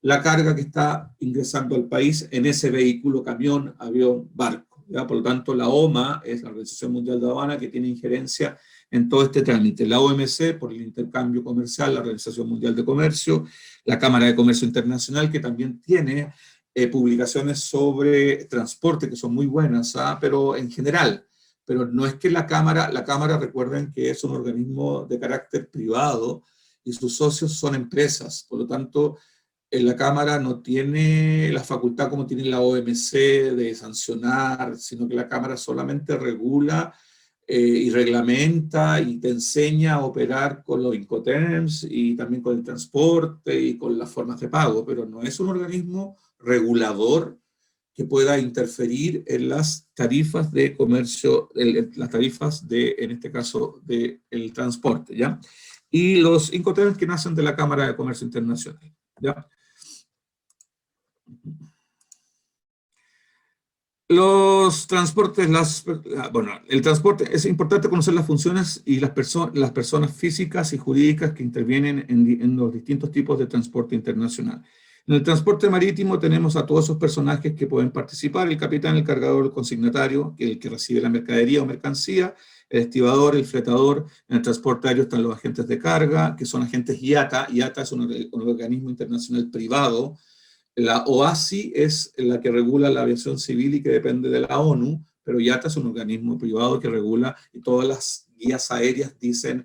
la carga que está ingresando al país en ese vehículo, camión, avión, barco, ¿ya? Por lo tanto, la OMA es la Organización Mundial de Aduana que tiene injerencia en todo este trámite. La OMC por el intercambio comercial, la Organización Mundial de Comercio, la Cámara de Comercio Internacional, que también tiene publicaciones sobre transporte que son muy buenas, pero en general. Pero no es que la Cámara, recuerden que es un organismo de carácter privado y sus socios son empresas. Por lo tanto, la Cámara no tiene la facultad como tiene la OMC de sancionar, sino que la Cámara solamente regula y reglamenta y te enseña a operar con los Incoterms y también con el transporte y con las formas de pago, pero no es un organismo regulador que pueda interferir en las tarifas de comercio, las tarifas de, en este caso, del transporte, ¿ya? Y los Incoterms que nacen de la Cámara de Comercio Internacional, ¿ya? Los transportes, bueno, el transporte, es importante conocer las funciones y las personas físicas y jurídicas que intervienen en los distintos tipos de transporte internacional. En el transporte marítimo tenemos a todos esos personajes que pueden participar: el capitán, el cargador, el consignatario, el que recibe la mercadería o mercancía, el estibador, el fletador. En el transporte aéreo están los agentes de carga, que son agentes IATA. IATA es un organismo internacional privado. La OASI es la que regula la aviación civil y que depende de la ONU, pero IATA es un organismo privado que regula, y todas las guías aéreas dicen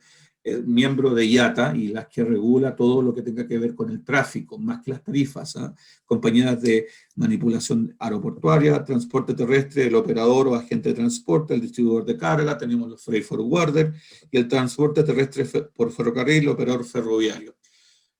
miembro de IATA, y las que regula todo lo que tenga que ver con el tráfico, más que las tarifas. Compañías de manipulación aeroportuaria, transporte terrestre, el operador o agente de transporte, el distribuidor de carga, tenemos los freight forwarder, y el transporte terrestre por ferrocarril, el operador ferroviario.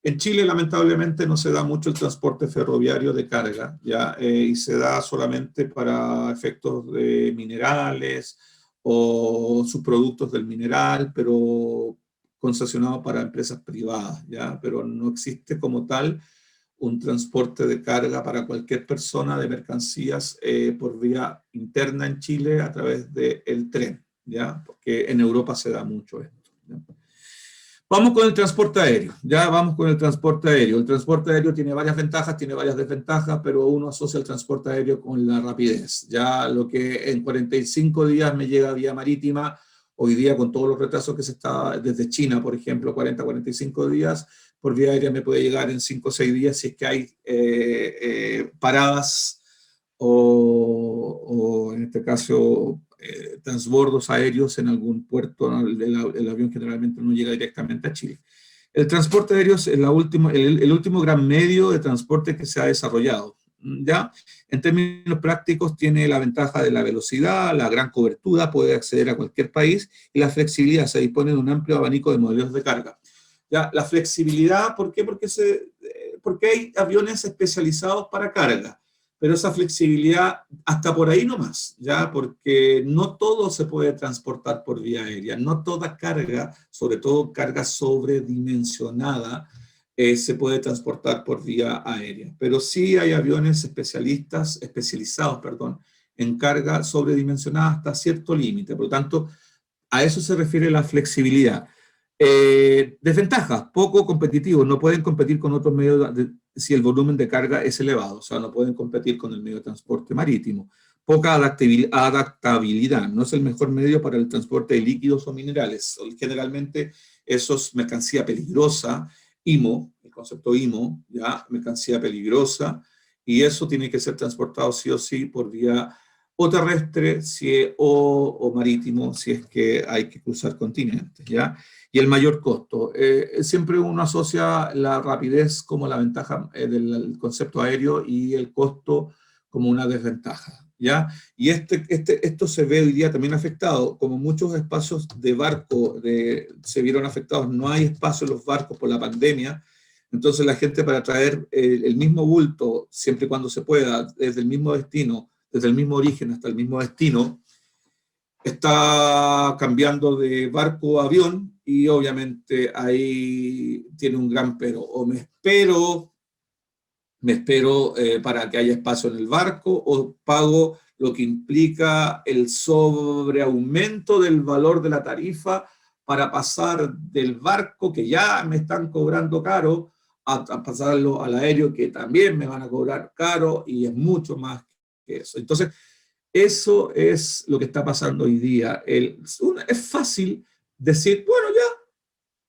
En Chile, lamentablemente, no se da mucho el transporte ferroviario de carga, ¿ya? Y se da solamente para efectos de minerales o subproductos del mineral, pero concesionado para empresas privadas, ¿ya? Pero no existe como tal un transporte de carga para cualquier persona de mercancías por vía interna en Chile a través del tren, ¿ya? Porque en Europa se da mucho esto, ¿ya? Vamos con el transporte aéreo, ya vamos con el transporte aéreo. El transporte aéreo tiene varias ventajas, tiene varias desventajas, pero uno asocia el transporte aéreo con la rapidez. Ya lo que en 45 días me llega vía marítima, hoy día con todos los retrasos que se está desde China, por ejemplo, 40, 45 días, por vía aérea me puede llegar en 5 o 6 días si es que hay paradas o en este caso transbordos aéreos en algún puerto. El avión generalmente no llega directamente a Chile. El transporte aéreo es el último gran medio de transporte que se ha desarrollado. ¿Ya? En términos prácticos tiene la ventaja de la velocidad, la gran cobertura, puede acceder a cualquier país y la flexibilidad, se dispone de un amplio abanico de modelos de carga. ¿Ya? La flexibilidad, ¿por qué? Porque hay aviones especializados para carga, pero esa flexibilidad hasta por ahí nomás, ¿ya? Porque no todo se puede transportar por vía aérea, no toda carga, sobre todo carga sobredimensionada, se puede transportar por vía aérea, pero sí hay aviones especializados, en carga sobredimensionada hasta cierto límite, por lo tanto, a eso se refiere la flexibilidad. Desventajas, poco competitivos, no pueden competir con otros medios si el volumen de carga es elevado, o sea, no pueden competir con el medio de transporte marítimo. Poca adaptabilidad, no es el mejor medio para el transporte de líquidos o minerales. Generalmente eso es mercancía peligrosa, IMO, el concepto IMO, ya, mercancía peligrosa, y eso tiene que ser transportado sí o sí por vía o terrestre o marítimo, si es que hay que cruzar continentes, ¿ya? Y el mayor costo. Siempre uno asocia la rapidez como la ventaja del concepto aéreo y el costo como una desventaja, ¿ya? Y esto se ve hoy día también afectado, como muchos espacios de barco se vieron afectados, no hay espacio en los barcos por la pandemia, entonces la gente para traer el mismo bulto, siempre y cuando se pueda, desde el mismo destino, desde el mismo origen hasta el mismo destino, está cambiando de barco a avión y obviamente ahí tiene un gran pero. O me espero para que haya espacio en el barco o pago lo que implica el sobreaumento del valor de la tarifa para pasar del barco que ya me están cobrando caro a pasarlo al aéreo que también me van a cobrar caro y es mucho más que eso. Entonces, eso es lo que está pasando hoy día. Es fácil decir, bueno, ya,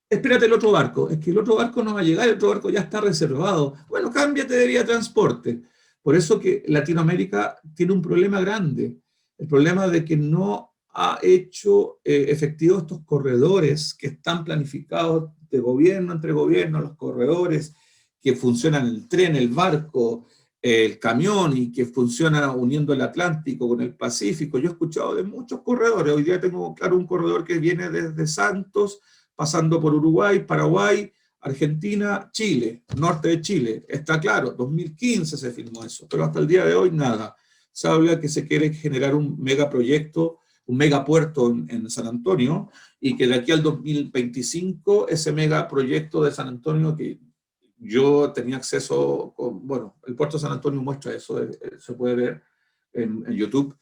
espérate el otro barco. Es que el otro barco no va a llegar, el otro barco ya está reservado. Bueno, cámbiate de vía de transporte. Por eso que Latinoamérica tiene un problema grande. El problema de que no ha hecho efectivos estos corredores que están planificados de gobierno entre gobierno, los corredores que funcionan el tren, el barco, el camión y que funciona uniendo el Atlántico con el Pacífico. Yo he escuchado de muchos corredores. Hoy día tengo claro un corredor que viene desde Santos, pasando por Uruguay, Paraguay, Argentina, Chile, norte de Chile. Está claro, 2015 se firmó eso, pero hasta el día de hoy nada. Se habla que se quiere generar un megaproyecto, un megapuerto en San Antonio, y que de aquí al 2025 ese megaproyecto de San Antonio, que yo tenía acceso, bueno, el puerto de San Antonio muestra eso, se puede ver en YouTube,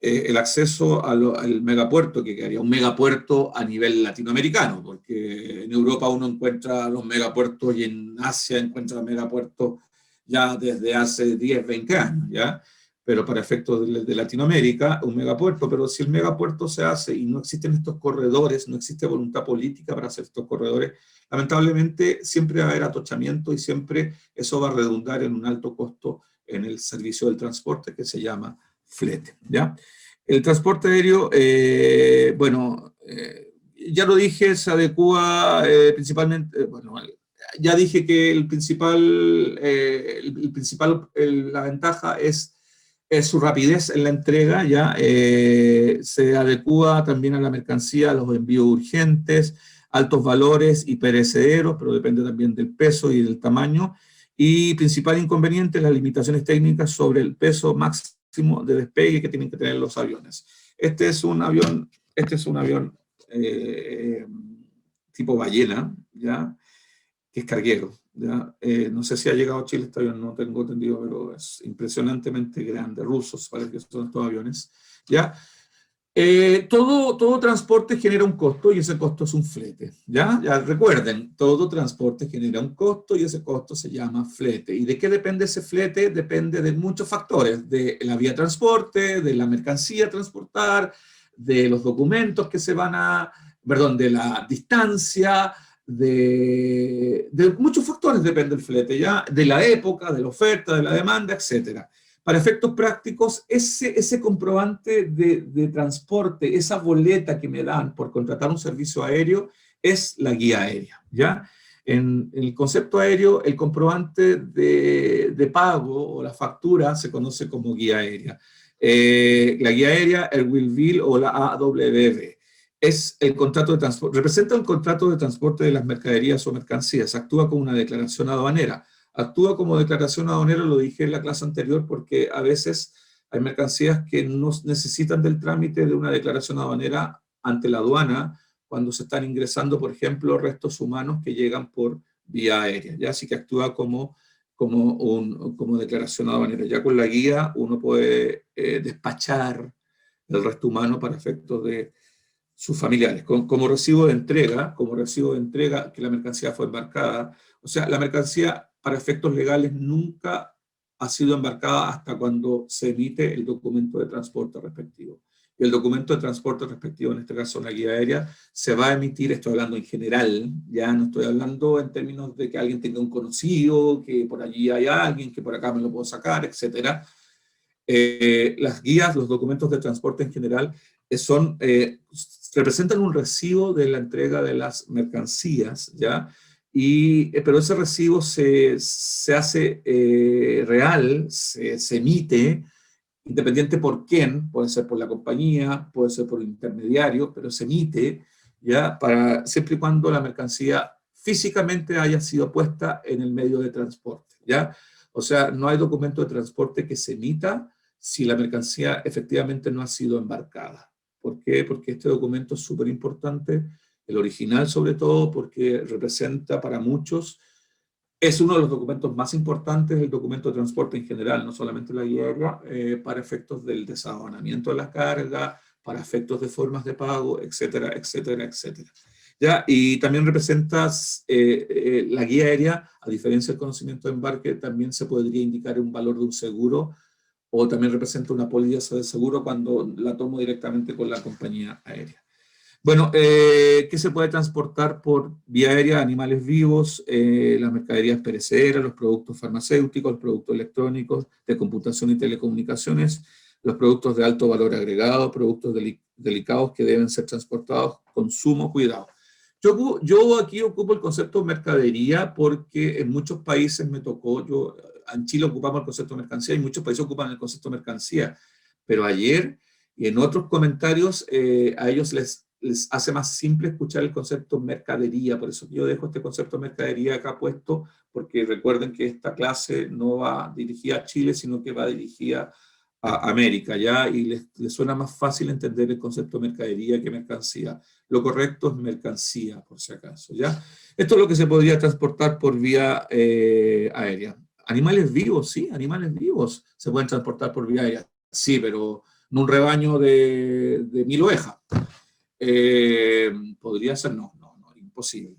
el acceso al megapuerto, que quedaría un megapuerto a nivel latinoamericano, porque en Europa uno encuentra los megapuertos y en Asia encuentra megapuertos ya desde hace 10, 20 años, ¿ya? Pero para efectos de Latinoamérica, un megapuerto, pero si el megapuerto se hace y no existen estos corredores, no existe voluntad política para hacer estos corredores, lamentablemente siempre va a haber atochamiento y siempre eso va a redundar en un alto costo en el servicio del transporte que se llama flete, ¿ya? El transporte aéreo, bueno, ya lo dije, se adecua principalmente, bueno, ya dije que la ventaja es su rapidez en la entrega, ya se adecua también a la mercancía, a los envíos urgentes, altos valores y perecederos, pero depende también del peso y del tamaño. Y principal inconveniente, las limitaciones técnicas sobre el peso máximo de despegue que tienen que tener los aviones. Este es un avión tipo ballena, ¿ya? Que es carguero, ¿ya? No sé si ha llegado a Chile este avión, no tengo entendido, pero es impresionantemente grande. Rusos, parece que son estos aviones, ¿ya? Todo transporte genera un costo y ese costo es un flete, ¿ya? Ya recuerden, todo transporte genera un costo y ese costo se llama flete. ¿Y de qué depende ese flete? Depende de muchos factores, de la vía de transporte, de la mercancía a transportar, de los documentos que se van a, perdón, de la distancia, de muchos factores depende el flete, ¿ya? De la época, de la oferta, de la demanda, etcétera. Para efectos prácticos, ese comprobante de transporte, esa boleta que me dan por contratar un servicio aéreo, es la guía aérea, ¿ya? En el concepto aéreo, el comprobante de pago o la factura se conoce como guía aérea. La guía aérea, el Will Bill o la AWB. Es el contrato de transporte, representa un contrato de transporte de las mercaderías o mercancías, actúa como una declaración aduanera. Actúa como declaración aduanera, lo dije en la clase anterior, porque a veces hay mercancías que no necesitan del trámite de una declaración aduanera ante la aduana cuando se están ingresando, por ejemplo, restos humanos que llegan por vía aérea, ¿ya? Así que actúa como declaración aduanera. Ya con la guía uno puede despachar el resto humano para efectos de sus familiares, como recibo de entrega que la mercancía fue embarcada. O sea, la mercancía para efectos legales nunca ha sido embarcada hasta cuando se emite el documento de transporte respectivo. Y el documento de transporte respectivo, en este caso una guía aérea, se va a emitir, estoy hablando en general, ya no estoy hablando en términos de que alguien tenga un conocido, que por allí hay alguien, que por acá me lo puedo sacar, etcétera. Las guías, los documentos de transporte en general, representan un recibo de la entrega de las mercancías, ¿ya? Pero ese recibo se hace real, se emite, independiente por quién, puede ser por la compañía, puede ser por el intermediario, pero se emite, ¿ya? Siempre y cuando la mercancía físicamente haya sido puesta en el medio de transporte, ¿ya? O sea, no hay documento de transporte que se emita si la mercancía efectivamente no ha sido embarcada. ¿Por qué? Porque este documento es súper importante, el original sobre todo, porque representa para muchos, es uno de los documentos más importantes, el documento de transporte en general, no solamente la guía aérea, para efectos del desaduanamiento de la carga, para efectos de formas de pago, etcétera, etcétera, etcétera. ¿Ya? Y también representas la guía aérea, a diferencia del conocimiento de embarque, también se podría indicar un valor de un seguro o también representa una póliza de seguro cuando la tomo directamente con la compañía aérea. Bueno, ¿qué se puede transportar por vía aérea? Animales vivos, las mercaderías perecederas, los productos farmacéuticos, los productos electrónicos, de computación y telecomunicaciones, los productos de alto valor agregado, productos delicados que deben ser transportados con sumo cuidado. Yo aquí ocupo el concepto de mercadería porque en muchos países me tocó, en Chile ocupamos el concepto de mercancía y muchos países ocupan el concepto de mercancía, pero ayer y en otros comentarios a ellos les hace más simple escuchar el concepto mercadería, por eso yo dejo este concepto de mercadería acá puesto, porque recuerden que esta clase no va dirigida a Chile, sino que va dirigida a América, ¿ya? Y les suena más fácil entender el concepto de mercadería que mercancía. Lo correcto es mercancía, por si acaso, ¿ya? Esto es lo que se podría transportar por vía aérea. Animales vivos, sí, animales vivos se pueden transportar por vía aérea. Sí, pero no un rebaño de 1000 ovejas. Podría ser, no, imposible.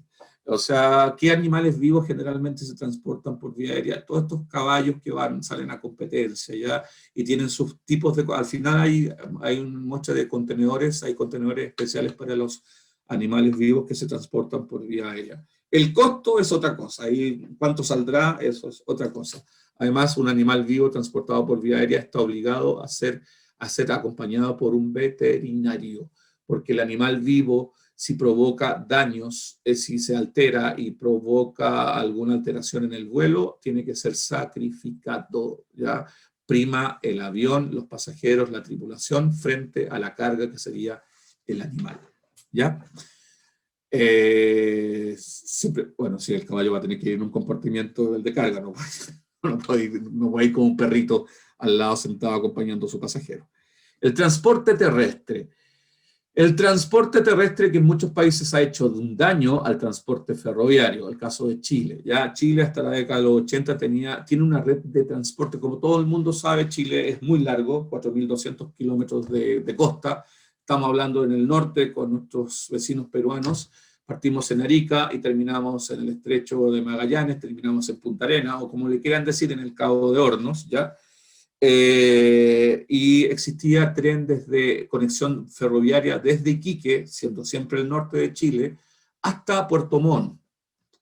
O sea, ¿qué animales vivos generalmente se transportan por vía aérea? Todos estos caballos que salen a competencia, ¿ya? Y tienen sus tipos de... Al final hay un montón de contenedores, hay contenedores especiales para los animales vivos que se transportan por vía aérea. El costo es otra cosa, ahí cuánto saldrá, eso es otra cosa. Además, un animal vivo transportado por vía aérea está obligado a ser acompañado por un veterinario, porque el animal vivo, si provoca daños, si se altera y provoca alguna alteración en el vuelo, tiene que ser sacrificado, ¿ya? Prima el avión, los pasajeros, la tripulación, frente a la carga que sería el animal, ¿ya? Siempre, bueno, sí, el caballo va a tener que ir en un compartimiento del de carga, no puede ir como un perrito al lado sentado acompañando a su pasajero. El transporte terrestre. El transporte terrestre que en muchos países ha hecho un daño al transporte ferroviario, el caso de Chile. Ya Chile hasta la década de los 80 tiene una red de transporte, como todo el mundo sabe, Chile es muy largo, 4.200 kilómetros de costa. Estamos hablando en el norte con nuestros vecinos peruanos. Partimos en Arica y terminamos en el estrecho de Magallanes, terminamos en Punta Arenas, o como le quieran decir, en el Cabo de Hornos, ¿ya? Y existía tren desde conexión ferroviaria desde Iquique, siendo siempre el norte de Chile, hasta Puerto Montt,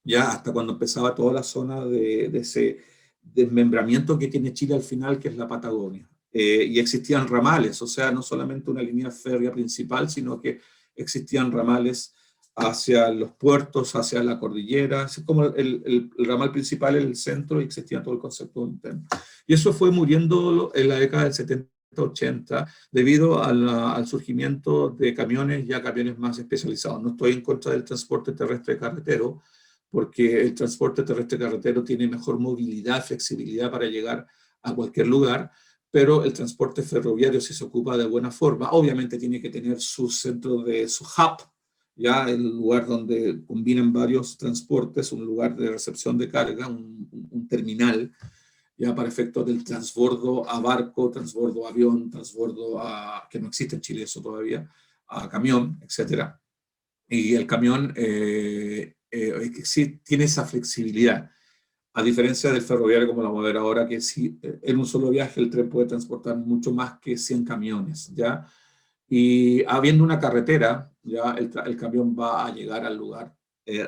ya hasta cuando empezaba toda la zona de ese desmembramiento que tiene Chile al final, que es la Patagonia. Y existían ramales, o sea, no solamente una línea férrea principal, sino que existían ramales hacia los puertos, hacia la cordillera, es como el ramal principal en el centro y existía todo el concepto interno. Y eso fue muriendo en la década del 70-80 debido al surgimiento de camiones, ya camiones más especializados. No estoy en contra del transporte terrestre carretero, porque el transporte terrestre carretero tiene mejor movilidad, flexibilidad para llegar a cualquier lugar, pero el transporte ferroviario, si se ocupa de buena forma, obviamente tiene que tener su centro de su hub, ya el lugar donde combinan varios transportes, un lugar de recepción de carga, un terminal, ya para efectos del transbordo a barco, transbordo a avión, transbordo a, que no existe en Chile eso todavía, a camión, etcétera. Y el camión sí tiene esa flexibilidad, a diferencia del ferroviario como la vamos a ver ahora, que sí, en un solo viaje el tren puede transportar mucho más que 100 camiones, ¿ya? Y habiendo una carretera, ya el camión va a llegar al lugar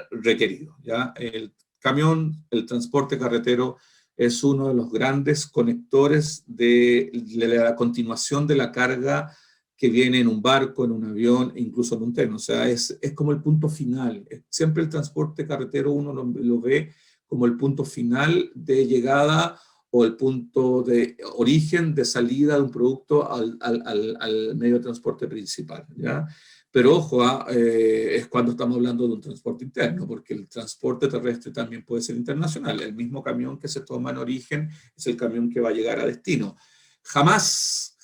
requerido, ¿ya? El camión, el transporte carretero es uno de los grandes conectores de la continuación de la carga que viene en un barco, en un avión, e incluso en un tren. O sea, es como el punto final. Siempre el transporte carretero uno lo ve como el punto final de llegada o el punto de origen de salida de un producto al medio de transporte principal, ¿ya? Pero ojo, es cuando estamos hablando de un transporte interno, porque el transporte terrestre también puede ser internacional. El mismo camión que se toma en origen es el camión que va a llegar a destino. Jamás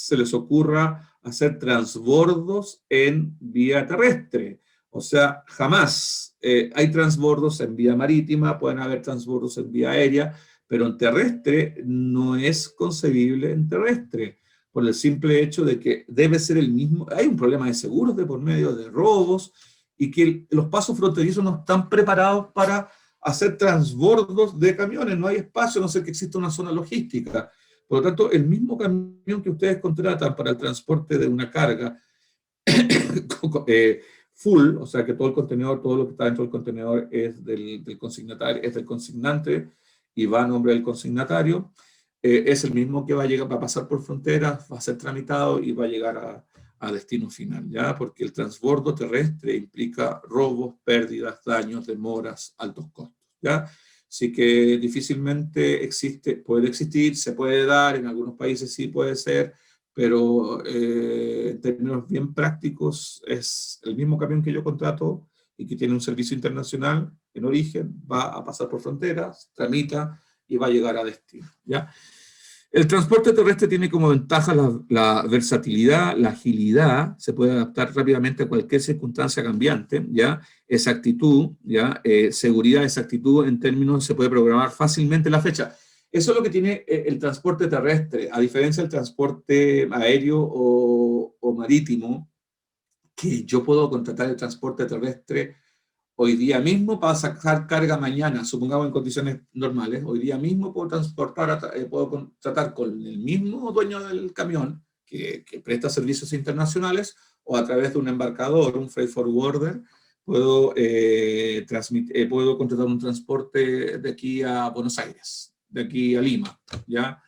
se les ocurra hacer transbordos en vía terrestre. O sea, jamás. Hay transbordos en vía marítima, pueden haber transbordos en vía aérea, pero en terrestre no es concebible en terrestre, por el simple hecho de que debe ser el mismo, hay un problema de seguros de por medio, de robos, y que los pasos fronterizos no están preparados para hacer transbordos de camiones, no hay espacio, a no ser que exista una zona logística. Por lo tanto, el mismo camión que ustedes contratan para el transporte de una carga full, o sea que todo el contenedor, todo lo que está dentro del contenedor es del consignatario, es del consignante y va a nombre del consignatario, es el mismo que va a llegar, va a pasar por fronteras, va a ser tramitado y va a llegar a destino final, ¿ya? Porque el transbordo terrestre implica robos, pérdidas, daños, demoras, altos costos, ¿ya? Así que difícilmente puede existir, se puede dar, en algunos países sí puede ser, pero en términos bien prácticos es el mismo camión que yo contrato y que tiene un servicio internacional en origen, va a pasar por fronteras, tramita y va a llegar a destino, ¿ya? El transporte terrestre tiene como ventaja la versatilidad, la agilidad, se puede adaptar rápidamente a cualquier circunstancia cambiante, ¿ya? Exactitud, ¿ya? Seguridad, exactitud, en términos, se puede programar fácilmente la fecha. Eso es lo que tiene el transporte terrestre, a diferencia del transporte aéreo o marítimo, que yo puedo contratar el transporte terrestre hoy día mismo para sacar carga mañana, supongamos en condiciones normales, hoy día mismo puedo puedo contratar con el mismo dueño del camión que presta servicios internacionales o a través de un embarcador, un freight forwarder, puedo contratar un transporte de aquí a Buenos Aires, de aquí a Lima, ¿ya?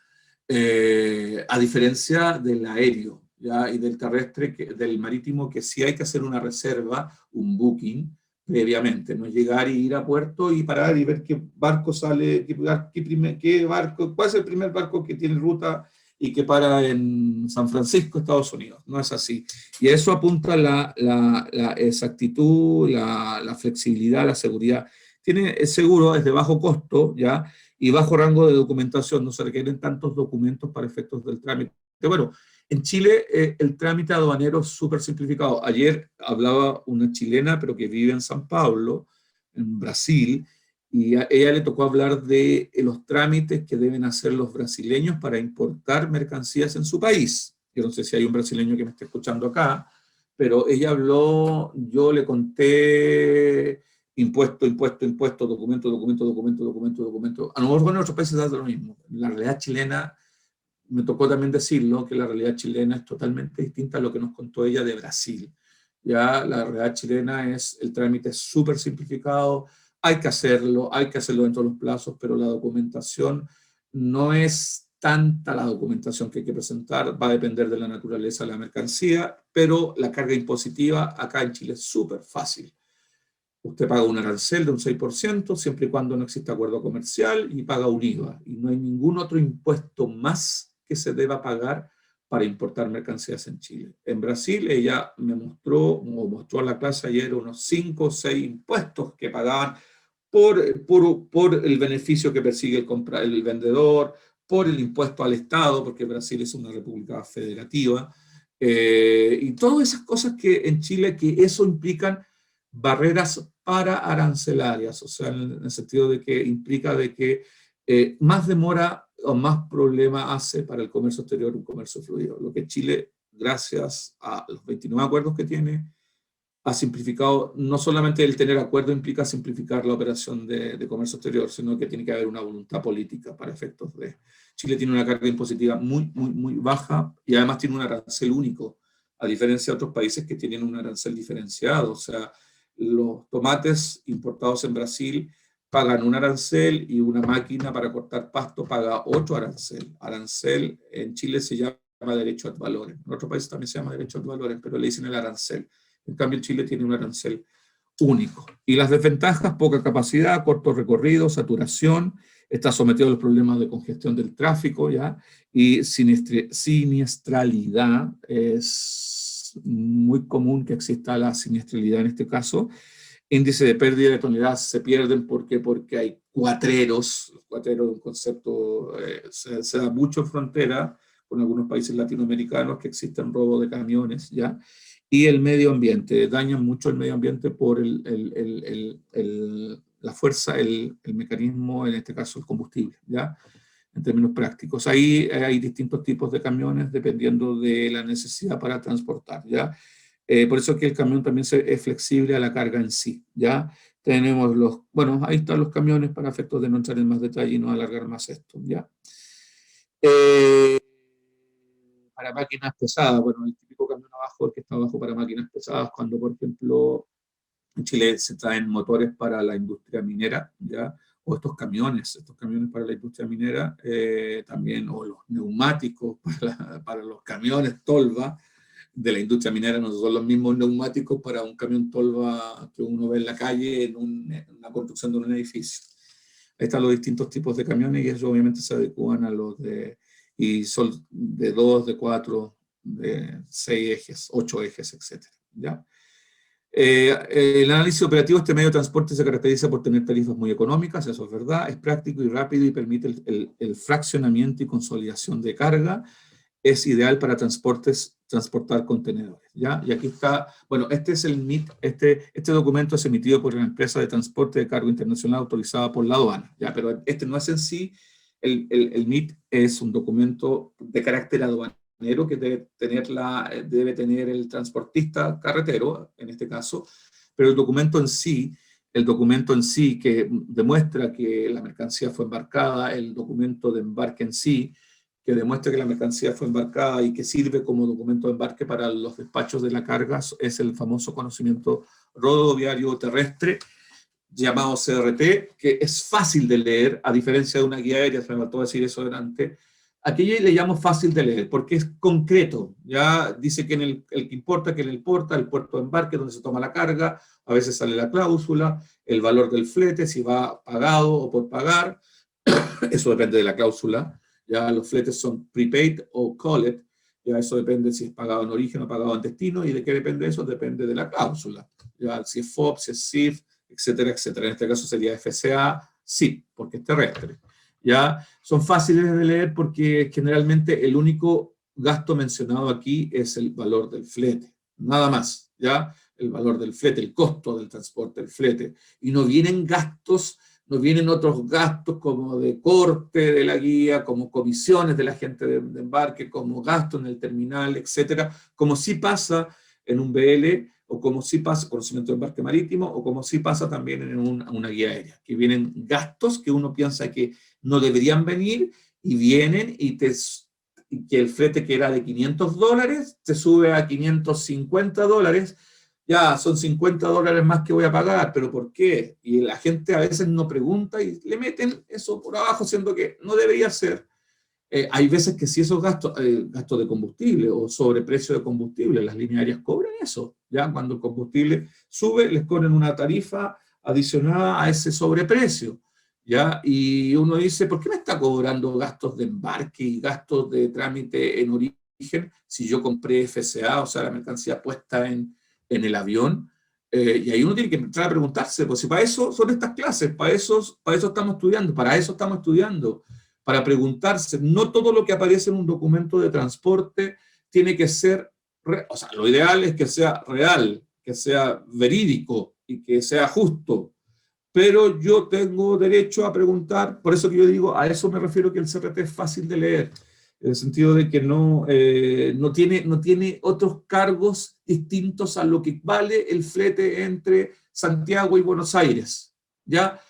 A diferencia del aéreo, ¿ya? Y del terrestre, del marítimo, que sí hay que hacer una reserva, un booking, previamente, no llegar y ir a puerto y parar y ver qué barco sale, qué barco, cuál es el primer barco que tiene ruta y que para en San Francisco, Estados Unidos. No es así. Y a eso apunta la exactitud, la flexibilidad, la seguridad. Es seguro, es de bajo costo, ¿ya? Y bajo rango de documentación, no se requieren tantos documentos para efectos del trámite. Bueno, en Chile el trámite aduanero es súper simplificado. Ayer hablaba una chilena, pero que vive en San Pablo, en Brasil, y a ella le tocó hablar de los trámites que deben hacer los brasileños para importar mercancías en su país. Yo no sé si hay un brasileño que me esté escuchando acá, pero ella habló, yo le conté impuesto, documento. A lo mejor en otros países hace lo mismo. La realidad chilena, me tocó también decirlo, que la realidad chilena es totalmente distinta a lo que nos contó ella de Brasil. Ya la realidad chilena es, el trámite es súper simplificado, hay que hacerlo dentro de los plazos, pero la documentación no es tanta la documentación que hay que presentar, va a depender de la naturaleza de la mercancía, pero la carga impositiva acá en Chile es súper fácil. Usted paga un arancel de un 6%, siempre y cuando no exista acuerdo comercial, y paga un IVA. Y no hay ningún otro impuesto más que se deba pagar para importar mercancías en Chile. En Brasil, ella me mostró a la clase ayer unos 5 o 6 impuestos que pagaban por el beneficio que persigue el vendedor, por el impuesto al Estado, porque Brasil es una república federativa, y todas esas cosas que en Chile, que eso implican barreras para arancelarias, o sea, en el sentido de que implica de que más demora o más problema hace para el comercio exterior un comercio fluido. Lo que Chile, gracias a los 29 acuerdos que tiene, ha simplificado. No solamente el tener acuerdo implica simplificar la operación de comercio exterior, sino que tiene que haber una voluntad política para efectos de... Chile tiene una carga impositiva muy baja y además tiene un arancel único, a diferencia de otros países que tienen un arancel diferenciado. O sea, los tomates importados en Brasil pagan un arancel y una máquina para cortar pasto paga otro arancel. Arancel en Chile se llama derecho ad valorem. En otros países también se llama derecho ad valorem, pero le dicen el arancel. En cambio, Chile tiene un arancel único. Y las desventajas: poca capacidad, corto recorrido, saturación, está sometido a los problemas de congestión del tráfico, ¿ya? Y siniestralidad. Es muy común que exista la siniestralidad en este caso. Índice de pérdida de tonelada se pierden porque hay cuatreros. Los cuatreros es un concepto, se da mucho en frontera con algunos países latinoamericanos, que existen robo de camiones, ¿ya? Y el medio ambiente, dañan mucho el medio ambiente por la fuerza, el mecanismo, en este caso el combustible, ¿ya? En términos prácticos. Ahí hay distintos tipos de camiones dependiendo de la necesidad para transportar, ¿ya? Por eso que el camión también es flexible a la carga en sí, ¿ya? Tenemos bueno, ahí están los camiones para efectos de no entrar en más detalle y no alargar más esto, ¿ya? Eh, para máquinas pesadas, bueno, el típico camión abajo, el que está abajo para máquinas pesadas, cuando, por ejemplo, en Chile se traen motores para la industria minera, ¿ya? O estos camiones para la industria minera, también, o los neumáticos para los camiones tolva de la industria minera, no son los mismos neumáticos para un camión tolva que uno ve en la calle en una construcción de un edificio. Ahí están los distintos tipos de camiones y ellos obviamente se adecuan a los y son de 2, de 4, de 6 ejes, 8 ejes, etc. ¿Ya? El análisis operativo: este medio de transporte se caracteriza por tener tarifas muy económicas, eso es verdad, es práctico y rápido y permite el fraccionamiento y consolidación de carga, es ideal para transportar contenedores, ¿ya? Y aquí está, bueno, este es el MIT, este documento es emitido por una empresa de transporte de carga internacional autorizada por la aduana, ¿ya? Pero este no es en sí, el MIT es un documento de carácter aduanero que debe tener el transportista carretero, en este caso, pero el documento en sí que demuestra que la mercancía fue embarcada, el documento de embarque en sí, que demuestra que la mercancía fue embarcada y que sirve como documento de embarque para los despachos de la carga, es el famoso conocimiento rodoviario terrestre, llamado CRT, que es fácil de leer, a diferencia de una guía aérea, se me faltó decir eso delante. Aquí le llamo fácil de leer, porque es concreto, ya dice que el que importa, que en el puerto de embarque, donde se toma la carga, a veces sale la cláusula, el valor del flete, si va pagado o por pagar, eso depende de la cláusula, Ya los fletes son prepaid o called, ya eso depende si es pagado en origen o pagado en destino, y de qué depende eso, depende de la cláusula, ya si es FOB, si es SIF, etcétera, etcétera. En este caso sería FCA, SIF, porque es terrestre. Ya son fáciles de leer porque generalmente el único gasto mencionado aquí es el valor del flete, nada más, ya el valor del flete, el costo del transporte, el flete, y no vienen gastos, no vienen otros gastos como de corte de la guía, como comisiones de la gente de embarque, como gastos en el terminal, etcétera, como sí pasa en un BL, o como sí pasa conocimiento de embarque marítimo, o como sí pasa también en una guía aérea, que vienen gastos que uno piensa que no deberían venir, y vienen y que el flete que era de $500 te sube a $550, ya son $50 más que voy a pagar, pero ¿por qué? Y la gente a veces no pregunta y le meten eso por abajo, siendo que no debería ser. Hay veces que si esos gastos, gastos de combustible o sobreprecio de combustible, las líneas aéreas cobran eso, ya cuando el combustible sube, les cobran una tarifa adicionada a ese sobreprecio, ya, y uno dice, ¿por qué me está cobrando gastos de embarque y gastos de trámite en origen si yo compré FCA, o sea, la mercancía puesta en el avión? Y ahí uno tiene que empezar a preguntarse, pues si para eso son estas clases, para eso estamos estudiando, para eso estamos estudiando, para preguntarse. No todo lo que aparece en un documento de transporte tiene que ser, o sea, lo ideal es que sea real, que sea verídico y que sea justo, pero yo tengo derecho a preguntar, por eso que yo digo, a eso me refiero que el CRT es fácil de leer, en el sentido de que no tiene otros cargos distintos a lo que vale el flete entre Santiago y Buenos Aires, ¿ya?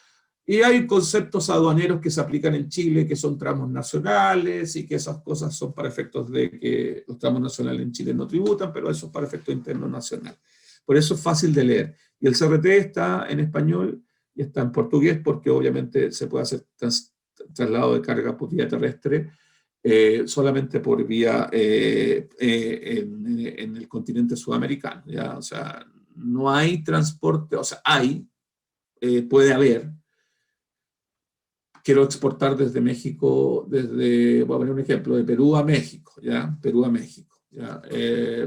Y hay conceptos aduaneros que se aplican en Chile, que son tramos nacionales, y que esas cosas son para efectos de que los tramos nacionales en Chile no tributan, pero eso es para efectos internos nacional. Por eso es fácil de leer. Y el CRT está en español y está en portugués, porque obviamente se puede hacer traslado de carga por vía terrestre solamente por vía en el continente sudamericano, ¿ya? O sea, no hay transporte, o sea, puede haber. Quiero exportar desde México, voy a poner un ejemplo, de Perú a México, ¿ya? Perú a México, ¿ya?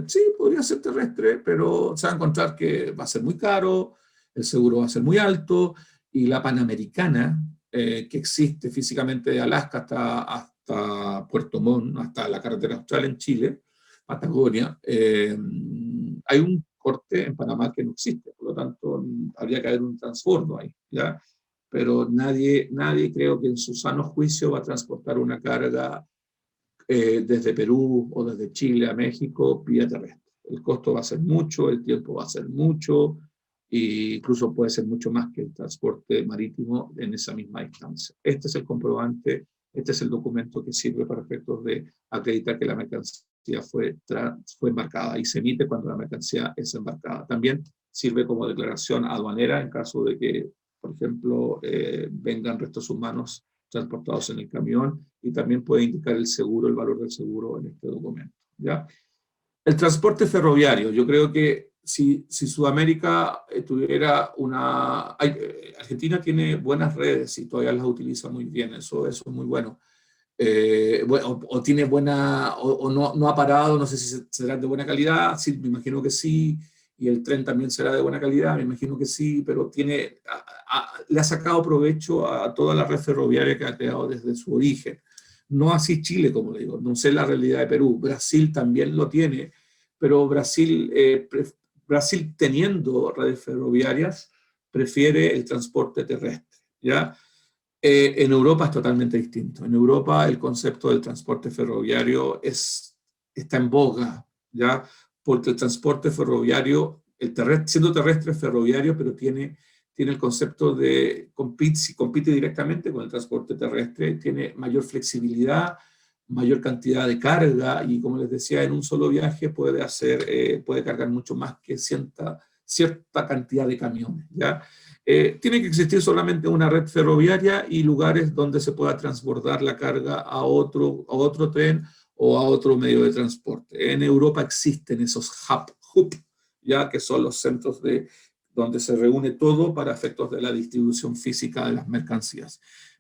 Sí, podría ser terrestre, pero se va a encontrar que va a ser muy caro, el seguro va a ser muy alto, y la Panamericana, que existe físicamente de Alaska hasta Puerto Montt, hasta la carretera austral en Chile, Patagonia, hay un corte en Panamá que no existe, por lo tanto habría que haber un transbordo ahí, ¿ya? Pero nadie creo que en su sano juicio va a transportar una carga desde Perú o desde Chile a México vía terrestre. El costo va a ser mucho, el tiempo va a ser mucho, e incluso puede ser mucho más que el transporte marítimo en esa misma distancia. Este es el comprobante, este es el documento que sirve para efectos de acreditar que la mercancía fue embarcada, y se emite cuando la mercancía es embarcada. También sirve como declaración aduanera en caso de que, por ejemplo, vengan restos humanos transportados en el camión, y también puede indicar el seguro, el valor del seguro en este documento, ¿ya? El transporte ferroviario, yo creo que si Sudamérica tuviera Argentina tiene buenas redes y todavía las utiliza muy bien, eso es muy bueno. O tiene buena, o no ha parado, no sé si serán de buena calidad, sí, me imagino que sí, y el tren también será de buena calidad, me imagino que sí, pero le ha sacado provecho a toda la red ferroviaria que ha creado desde su origen. No así Chile, como le digo, no sé la realidad de Perú, Brasil también lo tiene, pero Brasil teniendo redes ferroviarias prefiere el transporte terrestre, ¿ya? En Europa es totalmente distinto. En Europa el concepto del transporte ferroviario está en boga, ¿ya? Porque el transporte ferroviario, siendo terrestre, es ferroviario, pero tiene el concepto de si compite directamente con el transporte terrestre, tiene mayor flexibilidad, mayor cantidad de carga, y como les decía, en un solo viaje puede cargar mucho más que cierta cantidad de camiones, ¿ya? Tiene que existir solamente una red ferroviaria y lugares donde se pueda transbordar la carga a otro tren o a otro medio de transporte. En Europa existen esos hub, ya que son los centros donde se reúne todo para efectos de la distribución física de las mercancías.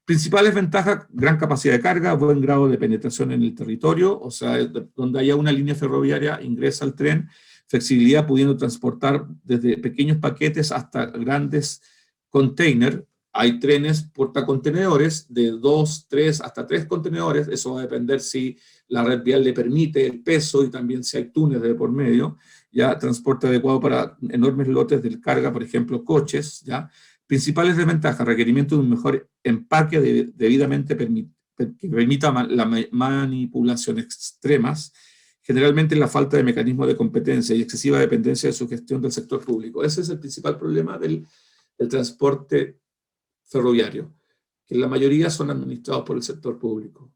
Principales ventajas: gran capacidad de carga, buen grado de penetración en el territorio, o sea, donde haya una línea ferroviaria ingresa al tren, flexibilidad pudiendo transportar desde pequeños paquetes hasta grandes containers. Hay trenes portacontenedores de 2, 3, hasta 3 contenedores, eso va a depender si la red vial le permite el peso y también si hay túneles de por medio, ya transporte adecuado para enormes lotes de carga, por ejemplo, coches, ya. Principales desventajas: requerimiento de un mejor empaque debidamente que permita la manipulación extremas, generalmente la falta de mecanismos de competencia y excesiva dependencia de su gestión del sector público. Ese es el principal problema del transporte ferroviario, que la mayoría son administrados por el sector público.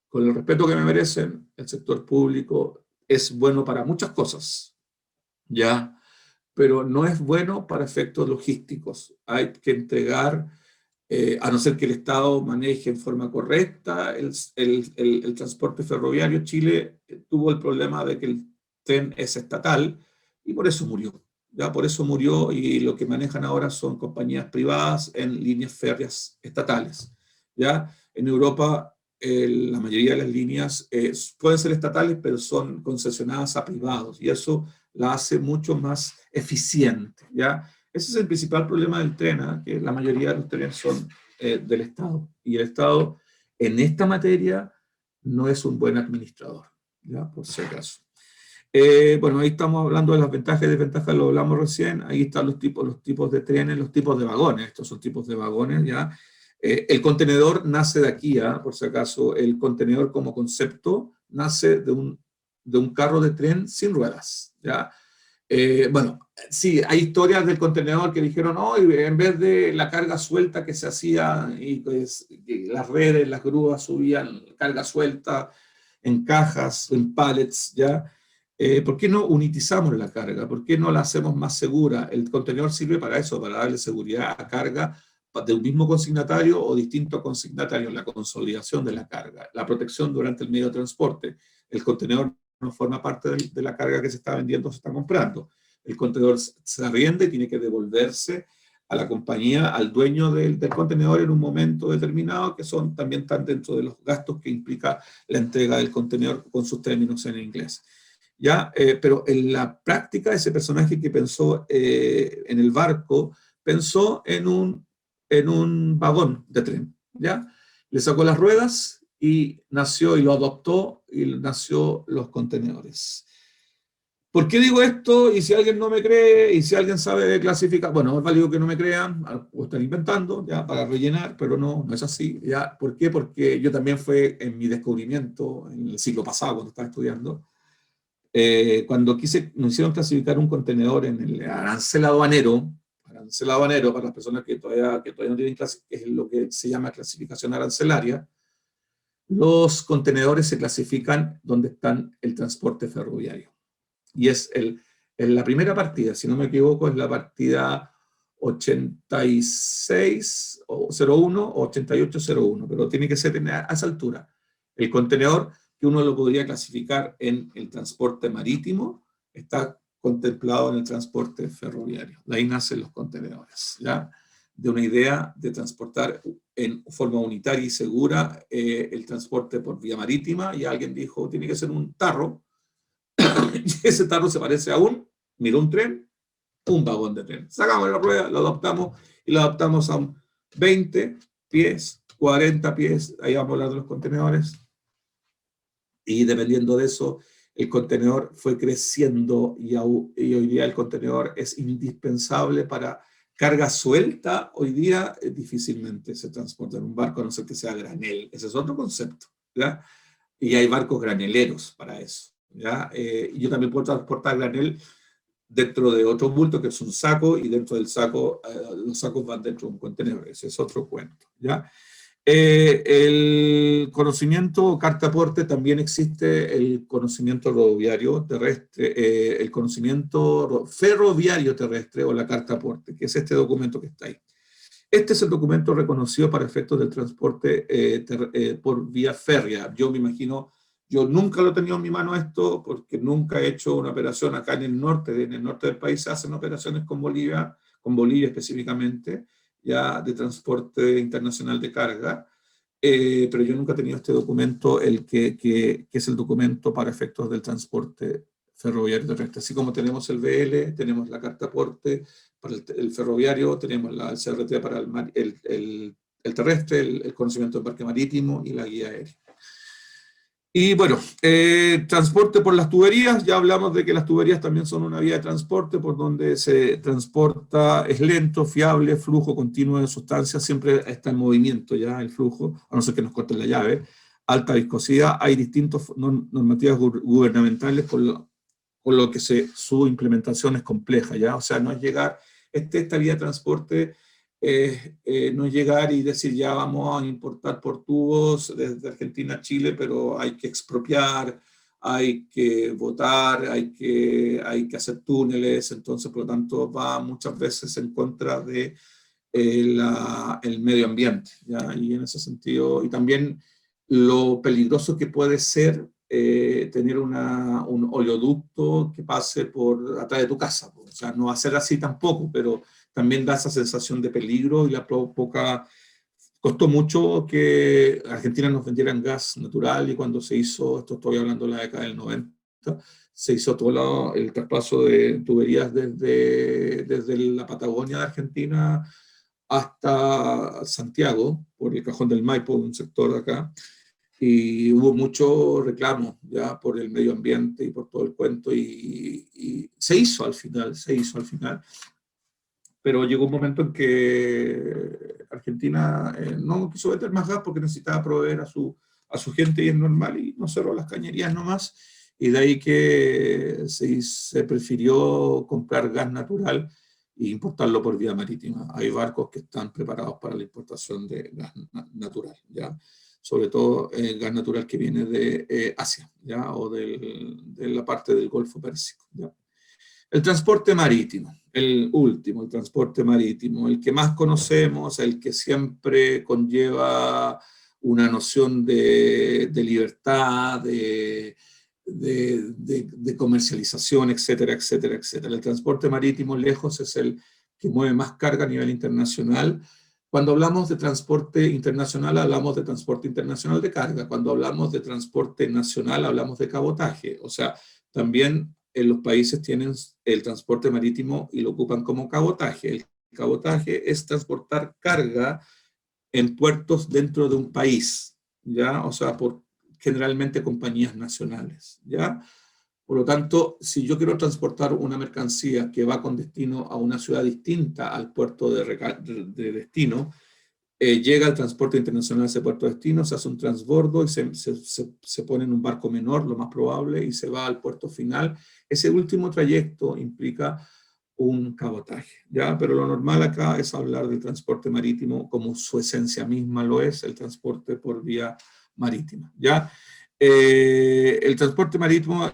Con el respeto que me merecen, el sector público es bueno para muchas cosas, ¿ya? Pero no es bueno para efectos logísticos. Hay que entregar, a no ser que el Estado maneje en forma correcta el transporte ferroviario. Chile tuvo el problema de que el tren es estatal y por eso murió. Ya por eso murió, y lo que manejan ahora son compañías privadas en líneas férreas estatales. ¿Ya? En Europa la mayoría de las líneas pueden ser estatales, pero son concesionadas a privados, y eso la hace mucho más eficiente, ¿ya? Ese es el principal problema del tren, ¿eh? Que la mayoría de los trenes son del Estado, y el Estado en esta materia no es un buen administrador, ¿ya? Por si acaso. Bueno, ahí estamos hablando de las ventajas y desventajas, lo hablamos recién. Ahí están los tipos de trenes, los tipos de vagones. Estos son tipos de vagones, ¿ya? El contenedor nace de aquí, ¿eh? Por si acaso, el contenedor como concepto nace de un carro de tren sin ruedas, ¿ya? Bueno, sí, hay historias del contenedor que dijeron, oh, en vez de la carga suelta que se hacía, y pues, las redes, las grúas subían carga suelta en cajas, en pallets, ¿ya? ¿Por qué no unitizamos la carga? ¿Por qué no la hacemos más segura? El contenedor sirve para eso, para darle seguridad a carga de un mismo consignatario o distintos consignatarios, la consolidación de la carga, la protección durante el medio de transporte. El contenedor no forma parte de la carga que se está vendiendo o se está comprando. El contenedor se arrienda y tiene que devolverse a la compañía, al dueño del contenedor en un momento determinado, que también están dentro de los gastos que implica la entrega del contenedor con sus términos en inglés. ¿Ya? Pero en la práctica, ese personaje que pensó en el barco, pensó en un vagón de tren, ¿ya? Le sacó las ruedas y nació, y lo adoptó, y nació los contenedores. ¿Por qué digo esto? Y si alguien no me cree, y si alguien sabe clasificar, bueno, es válido que no me crean, o están inventando, ya, para rellenar, pero no es así, ¿ya? ¿Por qué? Porque yo también fue en mi descubrimiento, en el siglo pasado, cuando estaba estudiando, cuando nos hicieron clasificar un contenedor en el arancel aduanero, para las personas que todavía no tienen clase, que es lo que se llama clasificación arancelaria. Los contenedores se clasifican donde están el transporte ferroviario. Y es la primera partida, si no me equivoco, es la partida 8601 o 8801, pero tiene que ser a esa altura. El contenedor, que uno lo podría clasificar en el transporte marítimo, está contemplado en el transporte ferroviario. De ahí nacen los contenedores, ¿ya? De una idea de transportar en forma unitaria y segura el transporte por vía marítima, y alguien dijo, tiene que ser un tarro, y ese tarro se parece a un tren, un vagón de tren. Sacamos la rueda, lo adaptamos, y lo adaptamos a un 20 pies, 40 pies, ahí vamos a hablar de los contenedores, y dependiendo de eso, el contenedor fue creciendo, y hoy día el contenedor es indispensable para carga suelta. Hoy día difícilmente se transporta en un barco, a no ser que sea granel. Ese es otro concepto, ¿ya? Y hay barcos graneleros para eso, ¿ya? Yo también puedo transportar granel dentro de otro bulto, que es un saco, y dentro del saco, los sacos van dentro de un contenedor. Ese es otro cuento, ¿ya? El conocimiento carta-aporte, también existe el conocimiento rodoviario terrestre, el conocimiento ferroviario terrestre, o la carta-aporte, que es este documento que está ahí. Este es el documento reconocido para efectos del transporte por vía férrea. Yo me imagino, yo nunca lo he tenido en mi mano esto, porque nunca he hecho una operación acá en el norte del país. Se hacen operaciones con Bolivia específicamente, ya de transporte internacional de carga, pero yo nunca he tenido este documento, que es el documento para efectos del transporte ferroviario terrestre. Así como tenemos el VL, tenemos la carta aporte para el ferroviario, tenemos el CRT para el terrestre, el conocimiento de embarque marítimo y la guía aérea. Y bueno, transporte por las tuberías, ya hablamos de que las tuberías también son una vía de transporte por donde se transporta, es lento, fiable, flujo continuo de sustancias, siempre está en movimiento ya el flujo, a no ser que nos corten la llave, alta viscosidad, hay distintas normativas gubernamentales por lo que su implementación es compleja, ¿ya? O sea, no es llegar, esta vía de transporte no es llegar y decir ya vamos a importar por tubos desde Argentina a Chile, pero hay que expropiar, hay que votar, hay que hacer túneles, entonces por lo tanto va muchas veces en contra de el medio ambiente, ¿ya? Y en ese sentido, y también lo peligroso que puede ser tener un oleoducto que pase por atrás de tu casa, o sea, no va a ser así tampoco, pero también da esa sensación de peligro y costó mucho que Argentina nos vendieran gas natural, y cuando se hizo, esto estoy hablando de la década del 90, se hizo todo el traspaso de tuberías desde la Patagonia de Argentina hasta Santiago, por el Cajón del Maipo, un sector de acá, y hubo mucho reclamo ya por el medio ambiente y por todo el cuento, y se hizo al final, pero llegó un momento en que Argentina no quiso meter más gas porque necesitaba proveer a su gente, y es normal, y no cerró las cañerías nomás, y de ahí que se prefirió comprar gas natural e importarlo por vía marítima. Hay barcos que están preparados para la importación de gas natural, ¿ya? Sobre todo gas natural que viene de Asia, ¿ya? O de la parte del Golfo Pérsico, ¿ya? El transporte marítimo, el último, el transporte marítimo, el que más conocemos, el que siempre conlleva una noción de libertad, de comercialización, etcétera, etcétera, etcétera. El transporte marítimo lejos es el que mueve más carga a nivel internacional. Cuando hablamos de transporte internacional, hablamos de transporte internacional de carga. Cuando hablamos de transporte nacional, hablamos de cabotaje. O sea, también los países tienen el transporte marítimo y lo ocupan como cabotaje. El cabotaje es transportar carga en puertos dentro de un país, ¿ya? O sea, por generalmente compañías nacionales, ¿ya? Por lo tanto, si yo quiero transportar una mercancía que va con destino a una ciudad distinta al puerto de destino, llega el transporte internacional a ese puerto de destino, se hace un transbordo y se pone en un barco menor, lo más probable, y se va al puerto final. Ese último trayecto implica un cabotaje, ¿ya? Pero lo normal acá es hablar del transporte marítimo como su esencia misma lo es, el transporte por vía marítima, ¿ya? El transporte marítimo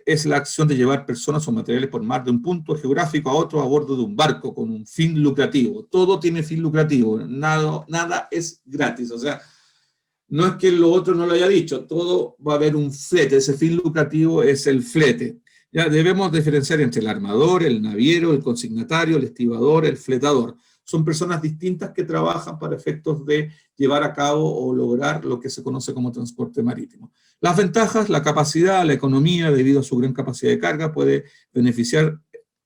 es la acción de llevar personas o materiales por mar de un punto geográfico a otro a bordo de un barco con un fin lucrativo. Todo tiene fin lucrativo, nada es gratis, o sea, no es que lo otro no lo haya dicho, todo va a haber un flete, ese fin lucrativo es el flete. Ya debemos diferenciar entre el armador, el naviero, el consignatario, el estibador, el fletador. Son personas distintas que trabajan para efectos de llevar a cabo o lograr lo que se conoce como transporte marítimo. Las ventajas, la capacidad, la economía, debido a su gran capacidad de carga, puede beneficiar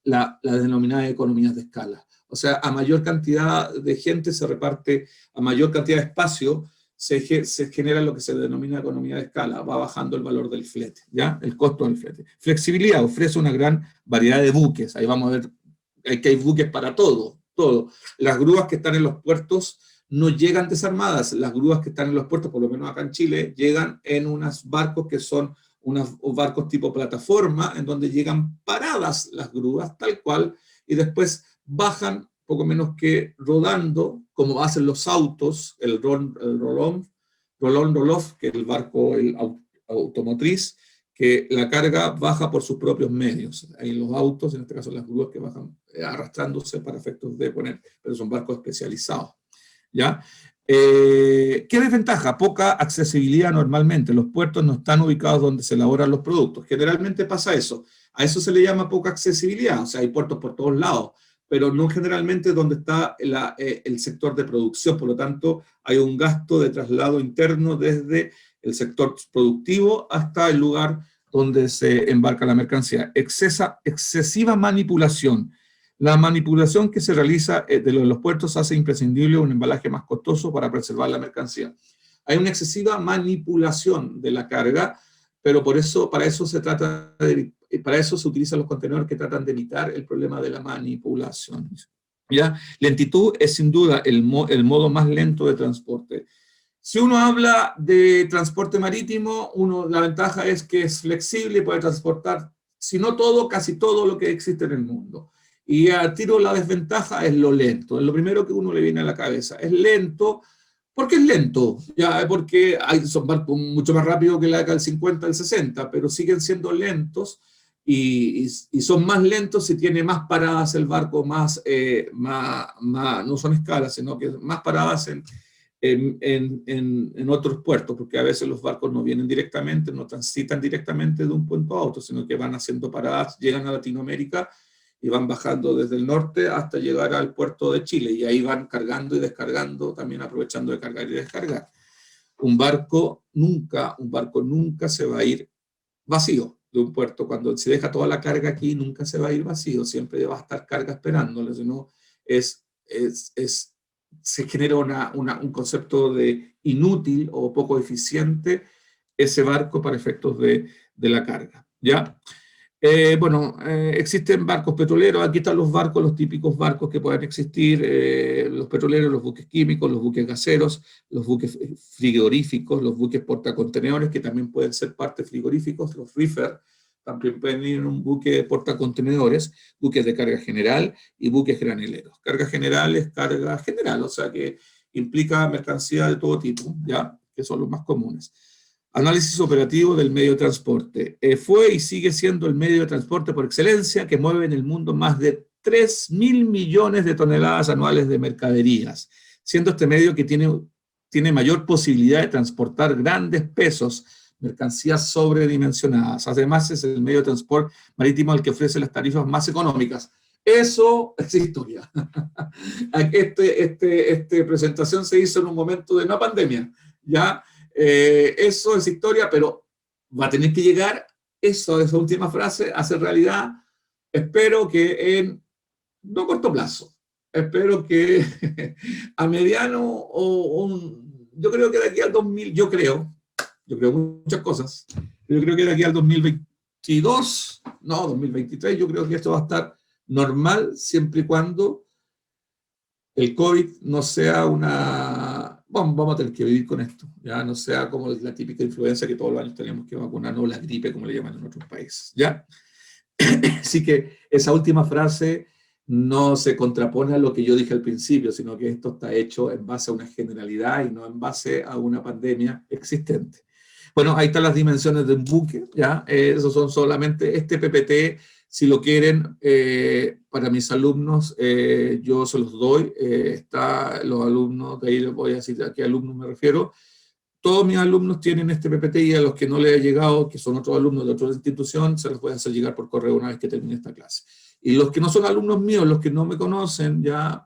la denominada economías de escala. O sea, a mayor cantidad de gente se reparte, a mayor cantidad de espacio, se genera lo que se denomina economía de escala, va bajando el valor del flete, ¿ya? El costo del flete. Flexibilidad, ofrece una gran variedad de buques, ahí vamos a ver que hay buques para todo. Las grúas que están en los puertos no llegan desarmadas, las grúas que están en los puertos, por lo menos acá en Chile, llegan en unos barcos que son unos barcos tipo plataforma, en donde llegan paradas las grúas, tal cual, y después bajan poco menos que rodando, como hacen los autos, el roll-off, que es el barco automotriz, que la carga baja por sus propios medios. Hay los autos, en este caso las grúas, que bajan arrastrándose para efectos de poner, pero son barcos especializados, ¿ya? ¿Qué desventaja? Poca accesibilidad normalmente. Los puertos no están ubicados donde se elaboran los productos. Generalmente pasa eso. A eso se le llama poca accesibilidad. O sea, hay puertos por todos lados, pero no generalmente donde está el sector de producción. Por lo tanto, hay un gasto de traslado interno desde el sector productivo hasta el lugar donde se embarca la mercancía. Excesiva manipulación. La manipulación que se realiza de los puertos hace imprescindible un embalaje más costoso para preservar la mercancía. Hay una excesiva manipulación de la carga, pero para eso se utilizan los contenedores que tratan de evitar el problema de la manipulación. ¿Ya? Lentitud es sin duda el modo más lento de transporte. Si uno habla de transporte marítimo, la ventaja es que es flexible y puede transportar, si no todo, casi todo lo que existe en el mundo. Y al tiro la desventaja es lo lento. Es lo primero que uno le viene a la cabeza. Es lento. ¿Por qué es lento? Ya, porque son barcos mucho más rápidos que la década del 50, del 60, pero siguen siendo lentos y son más lentos si tiene más paradas el barco, no son escalas, sino que más paradas en otros puertos, porque a veces los barcos no vienen directamente, no transitan directamente de un punto a otro, sino que van haciendo paradas, llegan a Latinoamérica y van bajando desde el norte hasta llegar al puerto de Chile, y ahí van cargando y descargando, también aprovechando de cargar y descargar. Un barco nunca se va a ir vacío de un puerto. Cuando se deja toda la carga aquí, nunca se va a ir vacío, siempre va a estar carga esperándole, sino se genera un concepto de inútil o poco eficiente ese barco para efectos de la carga, ¿ya? Existen barcos petroleros, aquí están los barcos, los típicos barcos que pueden existir, los petroleros, los buques químicos, los buques gaseros, los buques frigoríficos, los buques portacontenedores, que también pueden ser parte frigoríficos, los reefer, también pueden ir en un buque portacontenedores, buques de carga general y buques granileros. Carga general es carga general, o sea que implica mercancía de todo tipo, ¿ya? Que son los más comunes. Análisis operativo del medio de transporte. Fue y sigue siendo el medio de transporte por excelencia que mueve en el mundo más de 3.000 millones de toneladas anuales de mercaderías, siendo este medio que tiene mayor posibilidad de transportar grandes pesos, mercancías sobredimensionadas. Además, es el medio de transporte marítimo el que ofrece las tarifas más económicas. Eso es historia. Esta presentación se hizo en un momento de una pandemia, ¿ya? Eso es historia, pero va a tener que llegar esa última frase a ser realidad. Espero que en no corto plazo, espero que a mediano yo creo que de aquí al 2000, yo creo muchas cosas, yo creo que de aquí al 2022, no, 2023, yo creo que esto va a estar normal siempre y cuando el COVID no sea vamos a tener que vivir con esto, ya no sea como la típica influencia que todos los años tenemos que vacunar, o la gripe, como le llaman en otros países, ¿ya? Así que esa última frase no se contrapone a lo que yo dije al principio, sino que esto está hecho en base a una generalidad y no en base a una pandemia existente. Bueno, ahí están las dimensiones de un buque, ¿ya? Esos son solamente este PPT. Si lo quieren, para mis alumnos, yo se los doy. Los alumnos, de ahí les voy a decir a qué alumnos me refiero. Todos mis alumnos tienen este PPT y a los que no les ha llegado, que son otros alumnos de otra institución, se los voy a hacer llegar por correo una vez que termine esta clase. Y los que no son alumnos míos, los que no me conocen, ya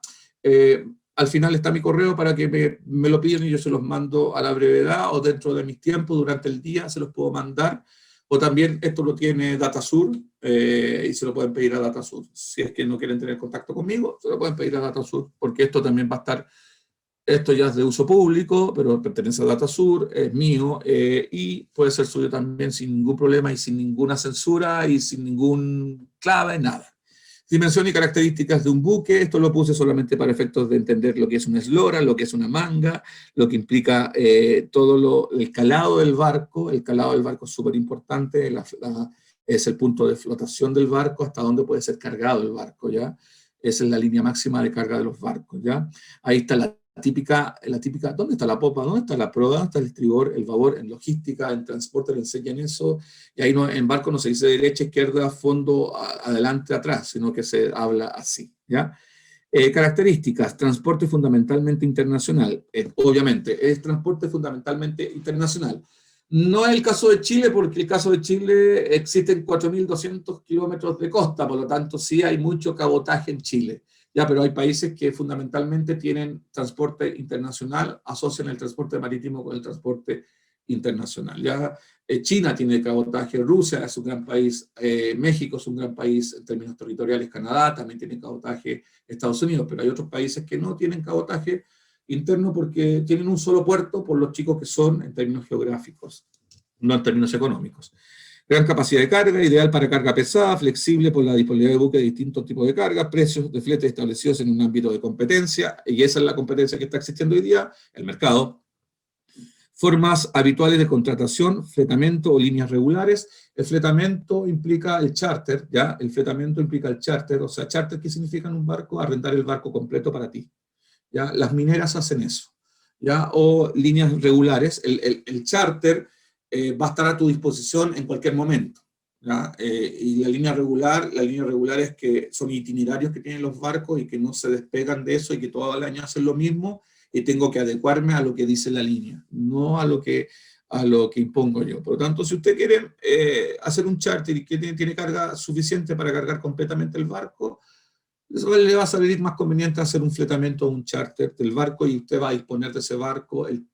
al final está mi correo para que me lo piden y yo se los mando a la brevedad o dentro de mis tiempos, durante el día se los puedo mandar. O también esto lo tiene Datasur y se lo pueden pedir a Datasur. Si es que no quieren tener contacto conmigo, se lo pueden pedir a Datasur, porque esto también va a estar, esto ya es de uso público, pero pertenece a Datasur, es mío y puede ser suyo también sin ningún problema y sin ninguna censura y sin ningún clave, nada. Dimensión y características de un buque, esto lo puse solamente para efectos de entender lo que es una eslora, lo que es una manga, lo que implica el calado del barco. El calado del barco es súper importante, es el punto de flotación del barco, hasta dónde puede ser cargado el barco, ¿ya? Esa es la línea máxima de carga de los barcos, ¿ya? Ahí está la típica, ¿dónde está la popa? ¿Dónde está la proa? ¿Dónde está el estribor? El babor, en logística, en transporte le enseñan eso, y ahí en barco no se dice derecha, izquierda, fondo, adelante, atrás, sino que se habla así, ¿ya? Características, transporte fundamentalmente internacional, obviamente, es transporte fundamentalmente internacional. No es el caso de Chile, porque el caso de Chile existen 4.200 kilómetros de costa, por lo tanto sí hay mucho cabotaje en Chile. Ya, pero hay países que fundamentalmente tienen transporte internacional, asocian el transporte marítimo con el transporte internacional. Ya, China tiene cabotaje, Rusia es un gran país, México es un gran país en términos territoriales, Canadá también tiene cabotaje, Estados Unidos, pero hay otros países que no tienen cabotaje interno porque tienen un solo puerto por los chicos que son en términos geográficos, no en términos económicos. Gran capacidad de carga, ideal para carga pesada, flexible por la disponibilidad de buques de distintos tipos de carga, precios de flete establecidos en un ámbito de competencia, y esa es la competencia que está existiendo hoy día, el mercado. Formas habituales de contratación, fletamento o líneas regulares. El fletamento implica el charter, ¿ya? El fletamento implica el charter, o sea, charter, ¿qué significa en un barco? Arrendar el barco completo para ti. ¿Ya? Las mineras hacen eso, ¿ya? O líneas regulares, el charter va a estar a tu disposición en cualquier momento, ¿ya? Y la línea regular es que son itinerarios que tienen los barcos y que no se despegan de eso y que todo el año hacen lo mismo y tengo que adecuarme a lo que dice la línea, no a lo que impongo yo. Por lo tanto, si usted quiere hacer un charter y que tiene carga suficiente para cargar completamente el barco, le va a salir más conveniente hacer un fletamento o un charter del barco y usted va a disponer de ese barco el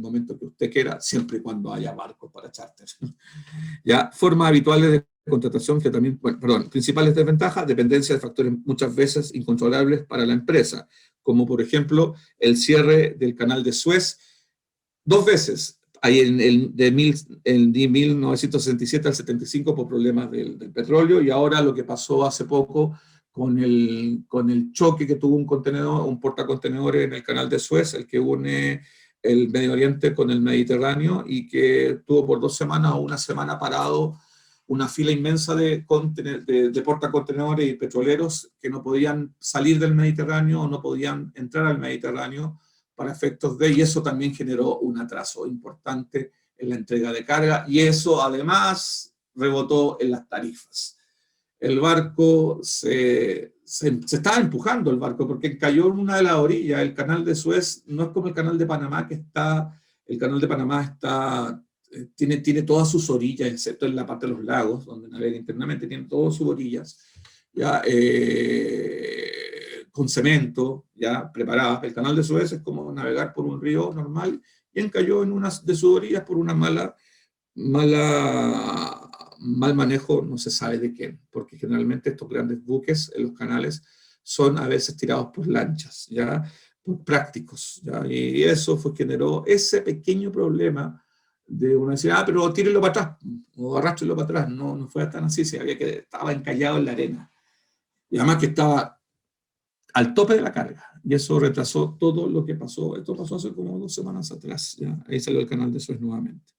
momento que usted quiera, siempre y cuando haya barcos para charter. Ya, formas habituales de contratación, fletamiento, bueno, perdón, principales desventajas, dependencia de factores muchas veces incontrolables para la empresa, como por ejemplo el cierre del canal de Suez 2 veces, ahí de 1967 al 75 por problemas del petróleo, y ahora lo que pasó hace poco con el choque que tuvo un portacontenedores en el canal de Suez, el que une el Medio Oriente con el Mediterráneo, y que tuvo por 2 semanas o una semana parado una fila inmensa de portacontenedores y petroleros que no podían salir del Mediterráneo o no podían entrar al Mediterráneo para efectos y eso también generó un atraso importante en la entrega de carga, y eso además rebotó en las tarifas. El barco se estaba empujando el barco porque cayó en una de las orillas. El canal de Suez no es como el canal de Panamá, el canal de Panamá tiene todas sus orillas, excepto en la parte de los lagos, donde navega internamente, tiene todas sus orillas, ya, con cemento, ya preparadas. El canal de Suez es como navegar por un río normal, y encalló en una de sus orillas por una mal manejo, no se sabe de quién, porque generalmente estos grandes buques en los canales son a veces tirados por lanchas, ¿ya? Por prácticos, ¿ya? Y eso generó ese pequeño problema de uno decir, pero tírenlo para atrás, o arrástrenlo para atrás. No, no fue tan así, estaba encallado en la arena. Y además que estaba al tope de la carga, y eso retrasó todo lo que pasó. Esto pasó hace como 2 semanas atrás, ¿ya? Ahí salió el canal de Suez nuevamente.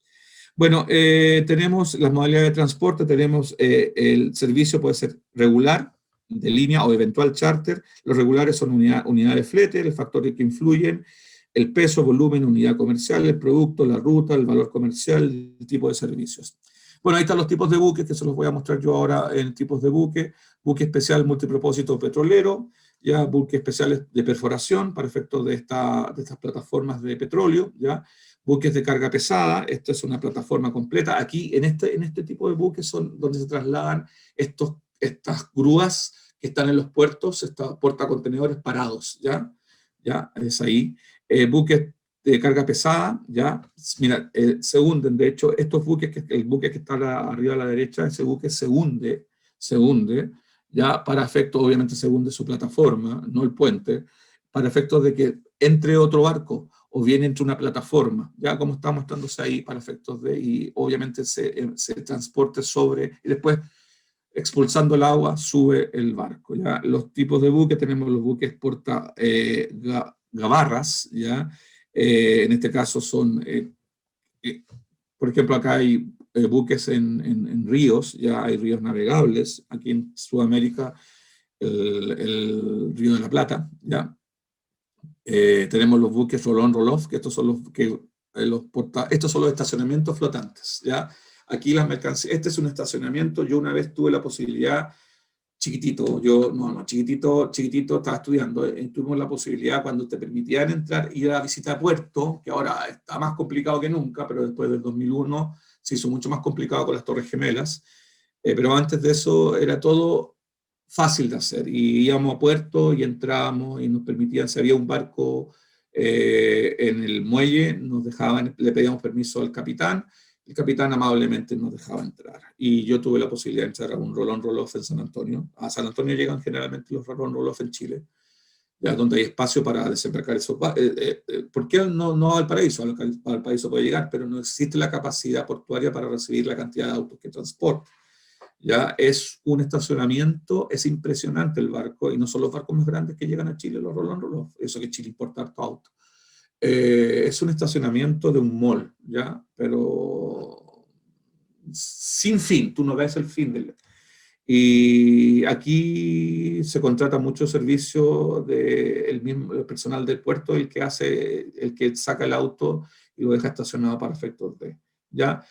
Bueno, tenemos las modalidades de transporte, tenemos el servicio puede ser regular, de línea o eventual charter. Los regulares son unidades de flete, los factores que influyen, el peso, volumen, unidad comercial, el producto, la ruta, el valor comercial, el tipo de servicios. Bueno, ahí están los tipos de buques, que se los voy a mostrar yo ahora en tipos de buque. Buque especial multipropósito petrolero, ya buques especiales de perforación para efectos de estas plataformas de petróleo, ya buques de carga pesada. Esta es una plataforma completa. Aquí, en este tipo de buques son donde se trasladan estas grúas que están en los puertos, estos portacontenedores parados, ¿ya? ¿Ya? Es ahí. Buques de carga pesada, ¿ya? Mira, se hunden. De hecho, estos buques, el buque que está arriba a la derecha, ese buque se hunde, ¿ya? Para efectos, obviamente, se hunde su plataforma, no el puente, para efectos de que entre otro barco o bien entre una plataforma, ya como está mostrándose ahí, para efectos y obviamente se transporte sobre, y después expulsando el agua sube el barco, ya. Los tipos de buques, tenemos los buques gabarras, ya, en este caso son, por ejemplo, acá hay buques en ríos, ya hay ríos navegables, aquí en Sudamérica el Río de la Plata, ya. Tenemos los buques roll-on, roll-off, que estos son estos son los estacionamientos flotantes, ¿ya? Aquí las mercancías, este es un estacionamiento. Yo una vez tuve la posibilidad, chiquitito, chiquitito estaba estudiando, tuvimos la posibilidad cuando te permitían entrar, ir a la visita a puerto, que ahora está más complicado que nunca, pero después del 2001 se hizo mucho más complicado con las Torres Gemelas, pero antes de eso era todo fácil de hacer, y íbamos a puerto y entrábamos y nos permitían, si había un barco en el muelle, nos dejaban, le pedíamos permiso al capitán, el capitán amablemente nos dejaba entrar. Y yo tuve la posibilidad de entrar a un roll-on, roll-off en San Antonio. A San Antonio llegan generalmente los roll-on, roll-off en Chile, ya donde hay espacio para desembarcar esos barcos. ¿Por qué no a Valparaíso? A Valparaíso puede llegar, pero no existe la capacidad portuaria para recibir la cantidad de autos que transporta. Ya es un estacionamiento, es impresionante el barco, y no son los barcos más grandes que llegan a Chile, los roll-on, roll-off. Eso que Chile importa harto auto. Es un estacionamiento de un mall, ¿ya? Pero sin fin, tú no ves el fin del... Y aquí se contrata mucho servicio del mismo el personal del puerto, el que saca el auto y lo deja estacionado para efectos de, ¿ya?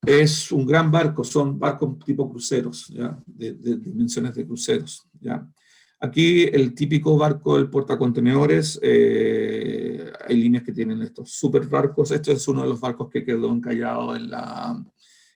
Es un gran barco, son barcos tipo cruceros, ¿ya? De dimensiones de cruceros, ¿ya? Aquí el típico barco del portacontenedores, hay líneas que tienen estos super barcos. Este es uno de los barcos que quedó encallado en la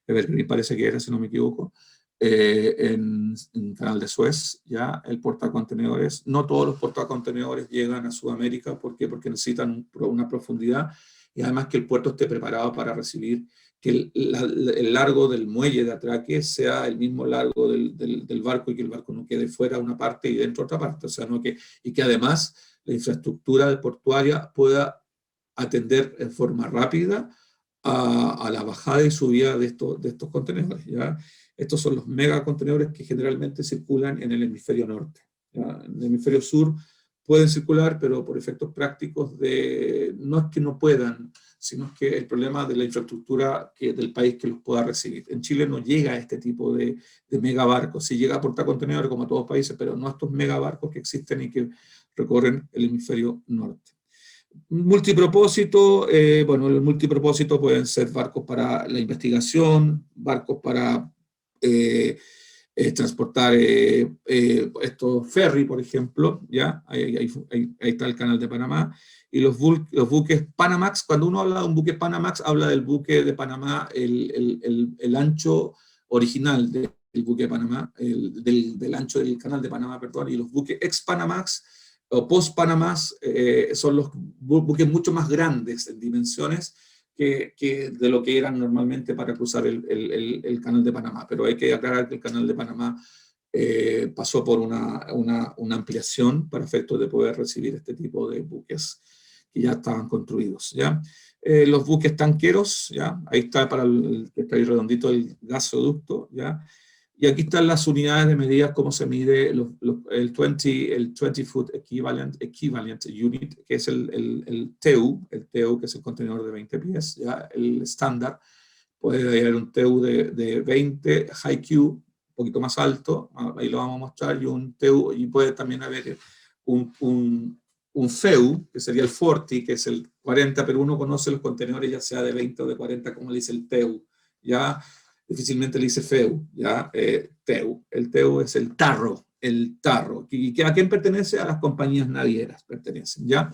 Evergreen, parece que era, si no me equivoco, en Canal de Suez, ya, el portacontenedores. No todos los portacontenedores llegan a Sudamérica, ¿por qué? Porque necesitan una profundidad, y además que el puerto esté preparado para recibir, que el largo del muelle de atraque sea el mismo largo del barco, y que el barco no quede fuera una parte y dentro otra parte, o sea, y que además la infraestructura portuaria pueda atender en forma rápida a la bajada y subida de estos contenedores, ¿ya? Estos son los megacontenedores que generalmente circulan en el hemisferio norte, ¿ya? En el hemisferio sur pueden circular, pero por efectos prácticos no es que no puedan, sino que el problema de la infraestructura del país que los pueda recibir. En Chile no llega a este tipo de megabarcos, sí llega a portacontenedores como a todos los países, pero no a estos megabarcos que existen y que recorren el hemisferio norte. Multipropósito, bueno, el multipropósito pueden ser barcos para la investigación, barcos para transportar estos ferry, por ejemplo, ¿ya? Ahí está el canal de Panamá, y los buques Panamax. Cuando uno habla de un buque Panamax, habla del buque de Panamá, el ancho original del buque de Panamá, del ancho del canal de Panamá, perdón, y los buques ex-Panamax o post-Panamás son los buques mucho más grandes en dimensiones que de lo que eran normalmente para cruzar el canal de Panamá. Pero hay que aclarar que el canal de Panamá pasó por una ampliación para efectos de poder recibir este tipo de buques que ya estaban construidos, ¿ya? Los buques tanqueros, ¿ya? Ahí está para el que está ahí redondito el gasoducto, ¿ya? Y aquí están las unidades de medida, cómo se mide el 20 foot equivalent unit, que es el TEU, que es el contenedor de 20 pies, ¿ya? El estándar. Puede haber un TEU de 20, high Q, un poquito más alto, ahí lo vamos a mostrar, y un TEU, y puede también haber un FEU, que sería el 40, que es el 40, pero uno conoce los contenedores ya sea de 20 o de 40, como le dice el TEU, ¿ya? Difícilmente le dice FEU, ¿ya? TEU. El TEU es el tarro. ¿Y a quién pertenece? A las compañías navieras pertenecen, ¿ya?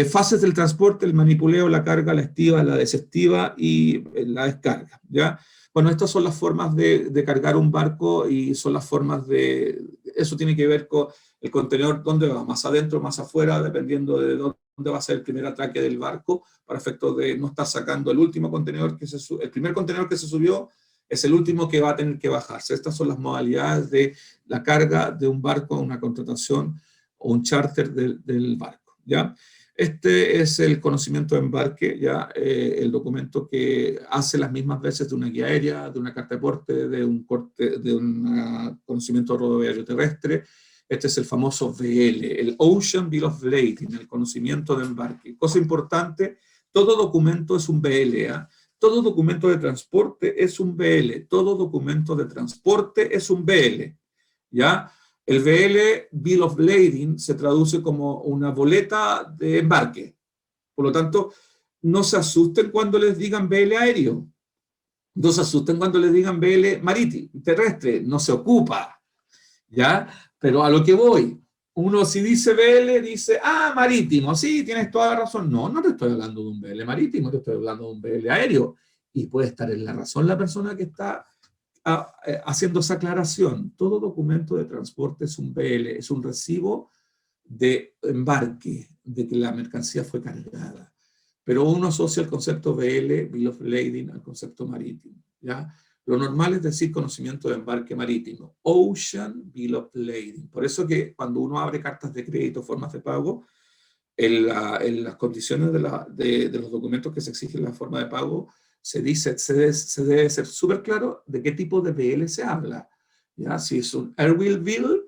Fases del transporte: el manipuleo, la carga, la estiva, la desestiva y la descarga, ¿ya? Bueno, estas son las formas de cargar un barco, y son las formas eso tiene que ver con el contenedor, dónde va, más adentro, más afuera, dependiendo de dónde va a ser el primer atraque del barco, para efectos de no estar sacando el último contenedor el primer contenedor que se subió, es el último que va a tener que bajarse. Estas son las modalidades de la carga de un barco, una contratación o un charter del barco, ¿ya? Este es el conocimiento de embarque, ¿ya? El documento que hace las mismas veces de una guía aérea, de una carta de porte, de un conocimiento rodoviario terrestre. Este es el famoso VL, el Ocean Bill of Lading, el conocimiento de embarque. Cosa importante, todo documento es un VL, ¿eh? Todo documento de transporte es un VL, todo documento de transporte es un VL, ¿ya? El VL, Bill of Lading, se traduce como una boleta de embarque. Por lo tanto, no se asusten cuando les digan VL aéreo, no se asusten cuando les digan VL marítimo, terrestre, no se ocupa. ¿ya? Pero a lo que voy, uno si dice BL, dice, marítimo, sí, tienes toda la razón. No, no te estoy hablando de un BL marítimo, te estoy hablando de un BL aéreo. Y puede estar en la razón la persona que está haciendo esa aclaración. Todo documento de transporte es un BL, es un recibo de embarque, de que la mercancía fue cargada. Pero uno asocia el concepto BL, Bill of Lading, al concepto marítimo, ¿ya? Lo normal es decir conocimiento de embarque marítimo, Ocean Bill of Lading. Por eso que cuando uno abre cartas de crédito, formas de pago, en las condiciones de los documentos que se exigen en la forma de pago, se dice, se debe ser súper claro de qué tipo de BL se habla, ¿ya? Si es un Airwheel Bill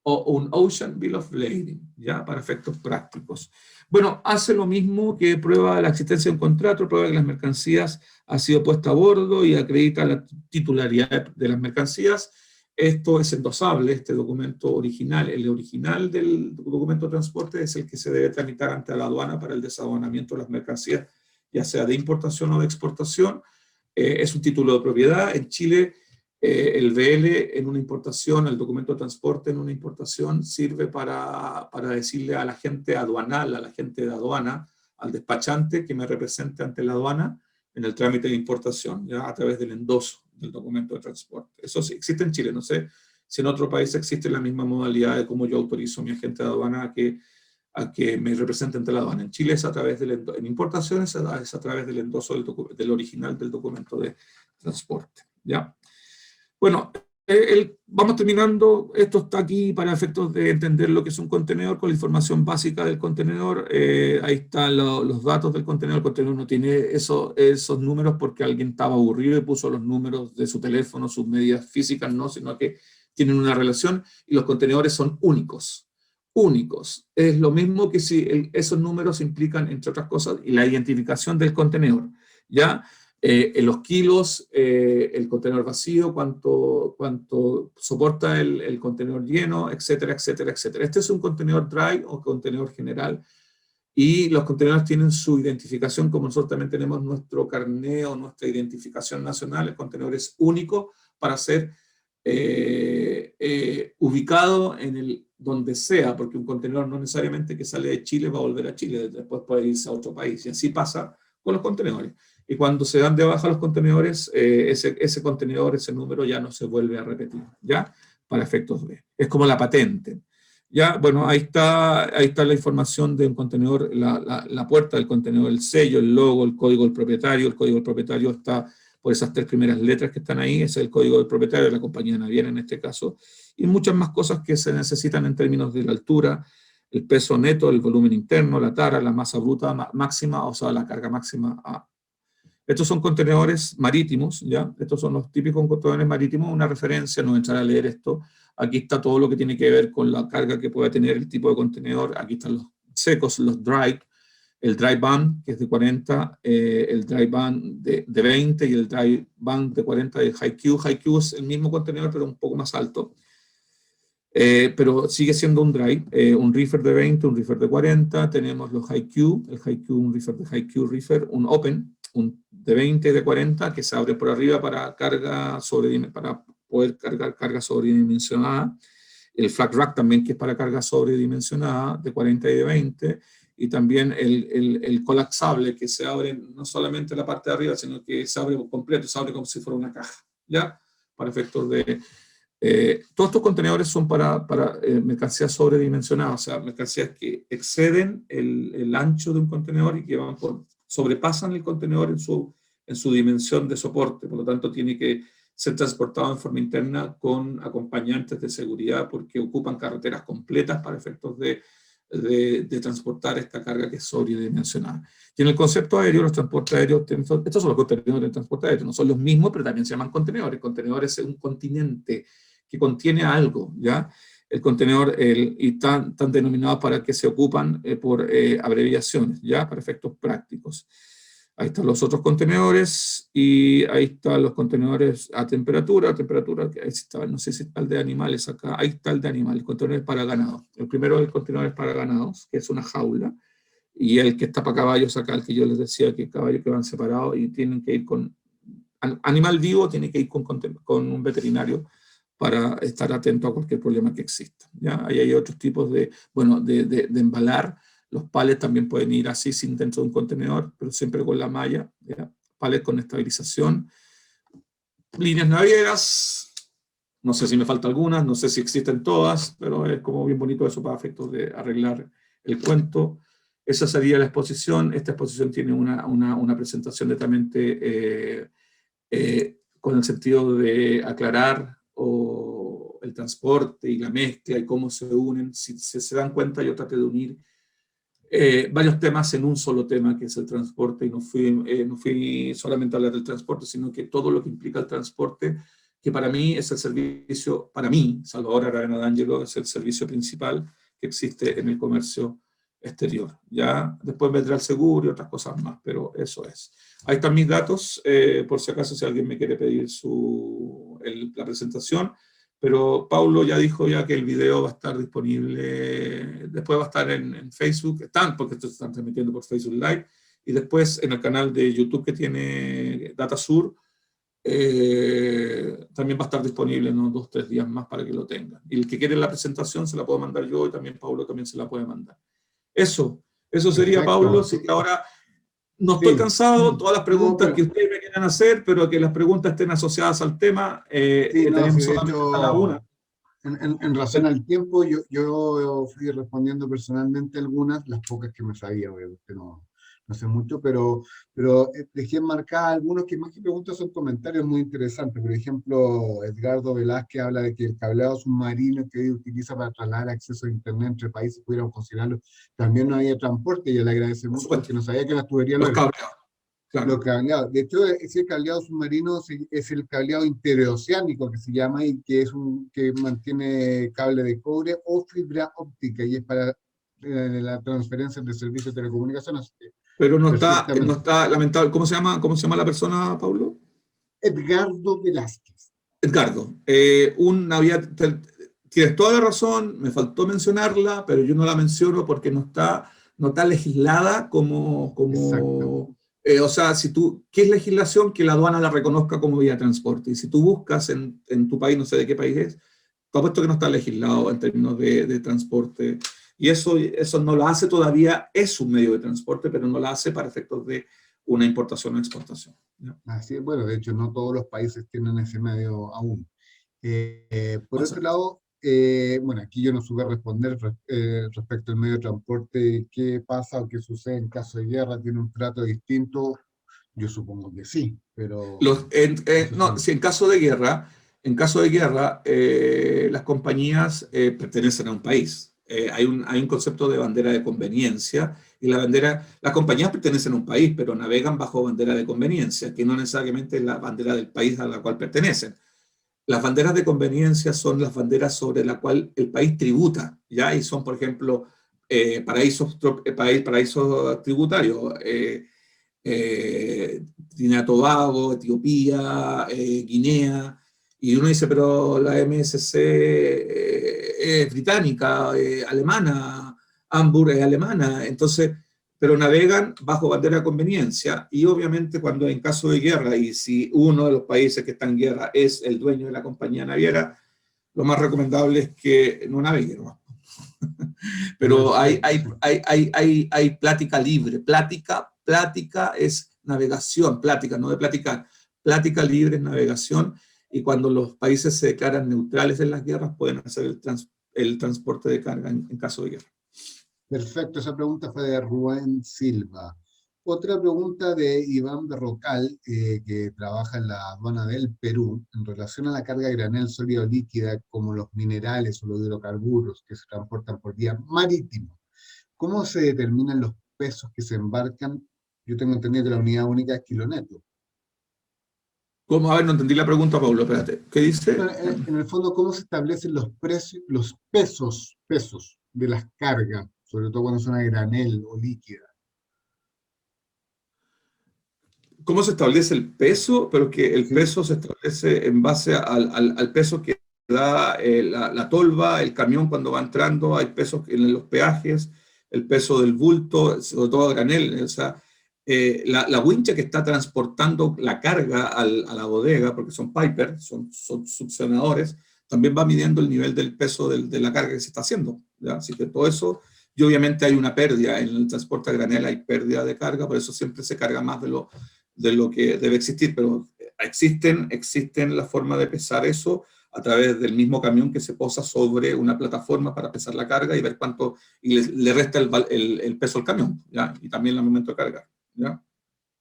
o un Ocean Bill of Lading, ¿ya? Para efectos prácticos. Bueno, hace lo mismo que prueba la existencia de un contrato, prueba que las mercancías han sido puestas a bordo y acredita la titularidad de las mercancías. Esto es endosable, este documento original. El original del documento de transporte es el que se debe tramitar ante la aduana para el desaduanamiento de las mercancías, ya sea de importación o de exportación. Es un título de propiedad. En Chile, el BL en una importación, el documento de transporte en una importación, sirve para decirle a la gente aduanal, a la gente de aduana, al despachante que me represente ante la aduana en el trámite de importación, ya a través del endoso del documento de transporte. Eso sí existe en Chile, no sé si en otro país existe la misma modalidad de cómo yo autorizo a mi agente de aduana a que me represente ante la aduana. En Chile es a través del en importaciones es a través del endoso del original del documento de transporte, ¿ya? Bueno, vamos terminando. Esto está aquí para efectos de entender lo que es un contenedor con la información básica del contenedor. Ahí están los datos del contenedor. El contenedor no tiene esos números porque alguien estaba aburrido y puso los números de su teléfono, sus medidas físicas, no, sino que tienen una relación y los contenedores son únicos. Únicos. Es lo mismo que si esos números implican, entre otras cosas, la identificación del contenedor, ¿ya? En los kilos, el contenedor vacío, cuánto soporta el contenedor lleno, etcétera, etcétera, etcétera. Este es un contenedor dry o contenedor general y los contenedores tienen su identificación como nosotros también tenemos nuestro carné o nuestra identificación nacional. El contenedor es único para ser ubicado en donde sea, porque un contenedor no necesariamente que sale de Chile va a volver a Chile, después puede irse a otro país y así pasa con los contenedores. Y cuando se dan de baja los contenedores, ese contenedor, ese número ya no se vuelve a repetir, ¿ya? Para efectos de... Es como la patente. Ya, bueno, ahí está la información de un contenedor, la puerta del contenedor, el sello, el logo, el código del propietario. El código del propietario está por esas 3 primeras letras que están ahí, es el código del propietario de la compañía naviera en este caso, y muchas más cosas que se necesitan en términos de la altura, el peso neto, el volumen interno, la tara, la masa bruta máxima, o sea, la carga máxima A. Estos son contenedores marítimos, ¿ya? Estos son los típicos contenedores marítimos, una referencia, no entrar a leer esto. Aquí está todo lo que tiene que ver con la carga que puede tener el tipo de contenedor. Aquí están los secos, los dry, el dry van, que es de 40, el dry van de 20 y el dry van de 40 de high Q. High Q es el mismo contenedor, pero un poco más alto. Pero sigue siendo un dry, un reefer de 20, un reefer de 40, tenemos los high Q, el high Q, un reefer de high Q reefer, un open, un de 20 y de 40 que se abre por arriba para para poder cargar carga sobredimensionada, el flat rack también que es para carga sobredimensionada de 40 y de 20, y también el colapsable que se abre no solamente la parte de arriba, sino que se abre completo, se abre como si fuera una caja, ¿ya? Para efectos de... todos estos contenedores son para mercancías sobredimensionadas, o sea, mercancías que exceden el ancho de un contenedor y que sobrepasan el contenedor en su dimensión de soporte, por lo tanto tiene que ser transportado en forma interna con acompañantes de seguridad porque ocupan carreteras completas para efectos de transportar esta carga que es sobredimensionada. Y en el concepto aéreo, los transportes aéreos, estos son los contenedores de transporte aéreo, no son los mismos, pero también se llaman contenedores. Contenedores es un continente que contiene algo, ¿ya? El contenedor, y están denominados para que se ocupan por abreviaciones, ¿ya? Para efectos prácticos. Ahí están los otros contenedores y ahí están los contenedores a temperatura, que ahí está, no sé si está el de animales acá, ahí está el de animales, el contenedor para ganado. El primero es el contenedor para ganados, que es una jaula, y el que está para caballos acá, el que yo les decía que caballos que van separados y tienen que ir con animal vivo, tiene que ir con un veterinario para estar atento a cualquier problema que exista. ¿Ya? Ahí hay otros tipos de, bueno, de embalar. Los palets también pueden ir así, sin dentro de un contenedor, pero siempre con la malla. ¿Ya? Palets con estabilización. Líneas navieras, no sé si me falta algunas, no sé si existen todas, pero es como bien bonito eso para efectos de arreglar el cuento. Esa sería la exposición. Esta exposición tiene una presentación netamente con el sentido de aclarar el transporte y la mezcla y cómo se unen. Si se dan cuenta, yo traté de unir varios temas en un solo tema, que es el transporte, y no fui solamente a hablar del transporte, sino que todo lo que implica el transporte, que para mí es el servicio, para mí, Salvador Aravena D'Angelo, es el servicio principal que existe en el comercio exterior. Ya después vendrá el seguro y otras cosas más, pero eso es. Ahí están mis datos, por si acaso si alguien me quiere pedir la presentación. Pero Paulo ya dijo ya que el video va a estar disponible, después va a estar en Facebook, porque esto se están transmitiendo por Facebook Live, y después en el canal de YouTube que tiene DataSur, también va a estar disponible en unos 2 o 3 días más para que lo tengan. Y el que quiere la presentación se la puedo mandar yo, y también Paulo también se la puede mandar. Eso sería, Paulo, Perfecto. así que ahora no estoy Sí. cansado, todas las No, preguntas que pero ustedes me quieran hacer, pero que las preguntas estén asociadas al tema, sí, no, sí, tenemos de solamente hasta la hecho, 1. en razón al tiempo, yo fui respondiendo personalmente algunas, las pocas que me sabía, obviamente no sé mucho, pero dejé marcar algunos que más que preguntas son comentarios muy interesantes. Por ejemplo, Edgardo Velázquez habla de que el cableado submarino que hoy utiliza para trasladar acceso a Internet entre países, pudiéramos considerarlo, también no había transporte, y él agradece Por mucho supuesto, porque no sabía que las tuberías lo los eran. cableados, Los claro. cableados. De hecho, ese cableado submarino es el cableado interoceánico que se llama, y que que mantiene cable de cobre o fibra óptica, y es para la transferencia de servicios de telecomunicaciones. Pero no Perfectamente. está lamentable. Cómo se llama la persona, Pablo? Edgardo Velázquez. Edgardo. Tienes toda la razón, me faltó mencionarla, pero yo no la menciono porque no está legislada Exacto. o sea, ¿qué es legislación? Que la aduana la reconozca como vía de transporte. Y si tú buscas en tu país, no sé de qué país es, te apuesto que no está legislado en términos de transporte. Y eso no lo hace todavía, es un medio de transporte, pero no lo hace para efectos de una importación o exportación. ¿Ya? Así es, bueno, de hecho, no todos los países tienen ese medio aún. Por O otro sea, lado, bueno, aquí yo no supe responder respecto al medio de transporte, qué pasa o qué sucede en caso de guerra, tiene un trato distinto. Yo supongo que sí, pero esos no, son, si en caso de guerra, las compañías pertenecen a un país. Hay un concepto de bandera de conveniencia, y las compañías pertenecen a un país, pero navegan bajo bandera de conveniencia, que no necesariamente es la bandera del país a la cual pertenecen. Las banderas de conveniencia son las banderas sobre las cuales el país tributa, ¿ya? Y son, por ejemplo, paraísos tributarios. Trinidad y Tobago, Etiopía, Guinea, y uno dice, pero la MSC es británica, alemana, Hamburg es alemana, entonces, pero navegan bajo bandera de conveniencia, y obviamente cuando en caso de guerra, y si uno de los países que está en guerra es el dueño de la compañía naviera, lo más recomendable es que no navegue, ¿no? Pero hay, perfecto, hay, sí. hay, hay, hay plática libre. Plática es navegación, plática, no de platicar. Plática libre es navegación, y cuando los países se declaran neutrales en las guerras, pueden hacer el transporte de carga en caso de guerra. Perfecto, esa pregunta fue de Rubén Silva. Otra pregunta de Iván Berrocal, que trabaja en la aduana del Perú, en relación a la carga de granel sólida o líquida, como los minerales o los hidrocarburos que se transportan por vía marítima. ¿Cómo se determinan los pesos que se embarcan? Yo tengo entendido que la unidad única es kiloneto. ¿Cómo? A ver, no entendí la pregunta, Pablo, espérate. ¿Qué dice? Bueno, en el fondo, ¿cómo se establecen los precios, los pesos de las cargas, sobre todo cuando son a granel o líquida? ¿Cómo se establece el peso? Pero que el ¿Sí? peso se establece en base al peso que da la tolva, el camión cuando va entrando. Hay pesos en los peajes, el peso del bulto, sobre todo a granel. O sea, la wincha que está transportando la carga a la bodega, porque son piper, son succionadores, también va midiendo el nivel del peso de la carga que se está haciendo, ¿ya? Así que todo eso, y obviamente hay una pérdida, en el transporte a granel hay pérdida de carga, por eso siempre se carga más de lo que debe existir, pero existen las formas de pesar eso a través del mismo camión que se posa sobre una plataforma para pesar la carga y ver cuánto, y le resta el peso al camión, ¿ya? Y también el momento de carga, ¿ya?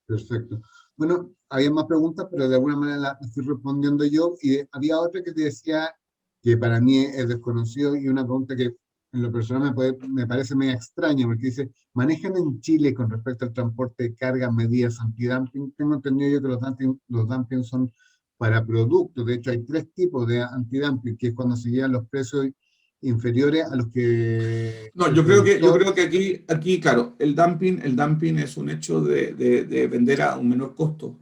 Perfecto. Bueno, había más preguntas, pero de alguna manera las estoy respondiendo yo. Y había otra que te decía que para mí es desconocido y una pregunta que en lo personal me parece medio extraña, porque dice, ¿manejan en Chile con respecto al transporte de carga medidas antidumping? Tengo entendido yo que los dumping son para productos. De hecho, hay tres tipos de antidumping, que es cuando se llevan los precios inferiores a los que No, el yo productor... creo que aquí, claro, el dumping es un hecho de vender a un menor costo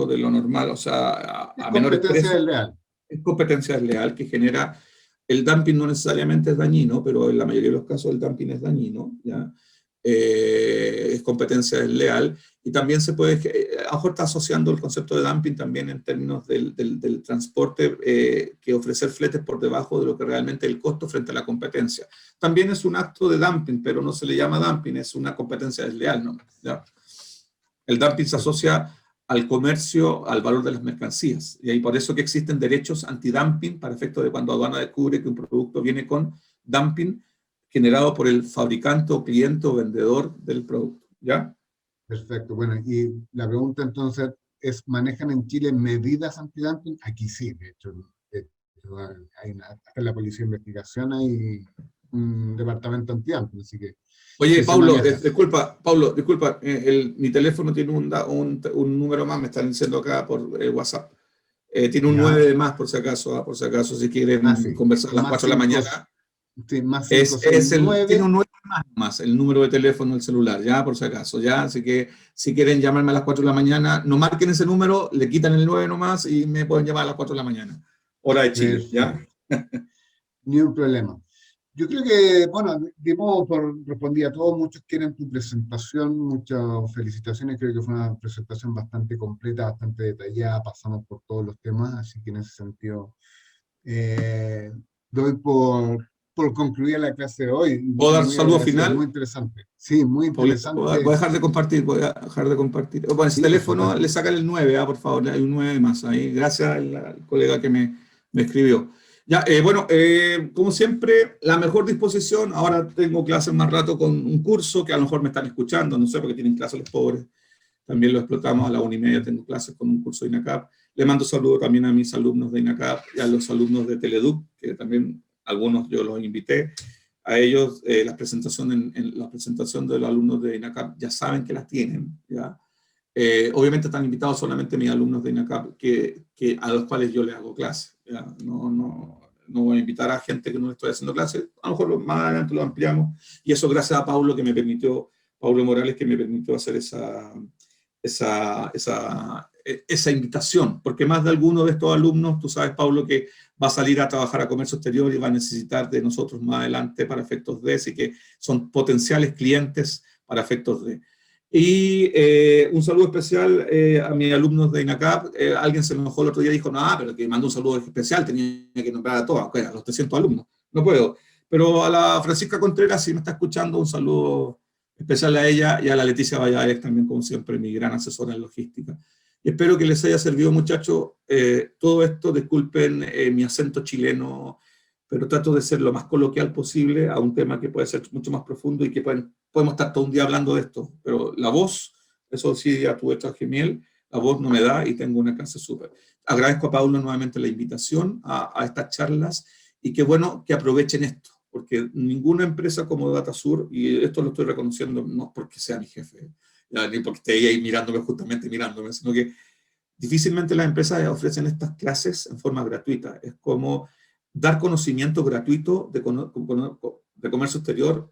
de lo normal, o sea, Es a menores competencia precios. desleal. Es competencia desleal que genera, el dumping no necesariamente es dañino, pero en la mayoría de los casos el dumping es dañino, ¿ya? Es competencia desleal, y también se puede, a lo mejor está asociando el concepto de dumping también en términos del transporte, que ofrecer fletes por debajo de lo que realmente es el costo frente a la competencia. También es un acto de dumping, pero no se le llama dumping, es una competencia desleal, ¿no? ¿Ya? El dumping se asocia al comercio, al valor de las mercancías. Y ahí por eso que existen derechos antidumping para efecto de cuando aduana descubre que un producto viene con dumping generado por el fabricante o cliente o vendedor del producto. ¿Ya? Perfecto. Bueno, y la pregunta entonces es, ¿manejan en Chile medidas antidumping? Aquí sí, de hecho, hasta en la Policía de Investigación hay un departamento antidumping, así que Oye, sí se Paulo, maneja. disculpa, mi teléfono tiene un número más, me están diciendo acá por WhatsApp. Tiene un 9 ¿Ya? de más por si acaso, si Ah, quieren sí. conversar a las Más 4 de la cinco, mañana. sí, más cinco seis Tiene un nueve. 9 más el número de teléfono del celular, ya, por si acaso, ya. Así que si quieren llamarme a las 4 de la mañana, no marquen ese número, le quitan el 9 nomás y me pueden llamar a las 4 de la mañana. Hora de Chile, ¿ya? Perfecto. Ni un problema. Yo creo que, bueno, respondí a todos, muchos quieren tu presentación, muchas felicitaciones, creo que fue una presentación bastante completa, bastante detallada, pasamos por todos los temas, así que en ese sentido eh, doy por concluida la clase de hoy, ¿Puedo dar muy saludo agradecido, muy final? interesante. Sí, muy Paulito, voy a interesante. dejar de compartir, voy a dejar de compartir. Bueno, ese Sí, por teléfono supuesto. le sacan el 9, por favor, hay un 9 más ahí. Gracias al colega que me escribió. Ya, bueno, como siempre, la mejor disposición. Ahora tengo clases más rato con un curso que a lo mejor me están escuchando, no sé, porque tienen clases los pobres. También lo explotamos a la 1:30, tengo clases con un curso de INACAP. Le mando saludos también a mis alumnos de INACAP y a los alumnos de Teleduc, que también algunos yo los invité. A ellos la presentación de los alumnos de INACAP ya saben que las tienen, ¿ya? Obviamente están invitados solamente mis alumnos de INACAP a los cuales yo les hago clases, ¿ya? No voy a invitar a gente que no le estoy haciendo clases, a lo mejor más adelante lo ampliamos, y eso gracias a Paulo Morales, que me permitió hacer esa invitación, porque más de alguno de estos alumnos, tú sabes, Pablo, que va a salir a trabajar a comercio exterior y va a necesitar de nosotros más adelante para efectos de, así que son potenciales clientes para efectos de. Y un saludo especial a mis alumnos de INACAP. Alguien se enojó el otro día y dijo, no, pero que mando un saludo especial, tenía que nombrar a todos, okay, a los 300 alumnos. No puedo. Pero a la Francisca Contreras, si me está escuchando, un saludo especial a ella y a la Leticia Valladares también, como siempre, mi gran asesora en logística. Y espero que les haya servido, muchachos, todo esto. Disculpen mi acento chileno, pero trato de ser lo más coloquial posible a un tema que puede ser mucho más profundo y que podemos estar todo un día hablando de esto. Pero la voz, eso sí, ya tuve traje miel, la voz no me da y tengo una clase súper. Agradezco a Paulo nuevamente la invitación a estas charlas y qué bueno que aprovechen esto, porque ninguna empresa como DataSur, y esto lo estoy reconociendo no porque sea mi jefe, ya, ni porque esté ahí justamente mirándome, sino que difícilmente las empresas ofrecen estas clases en forma gratuita. Es como dar conocimiento gratuito de comercio exterior,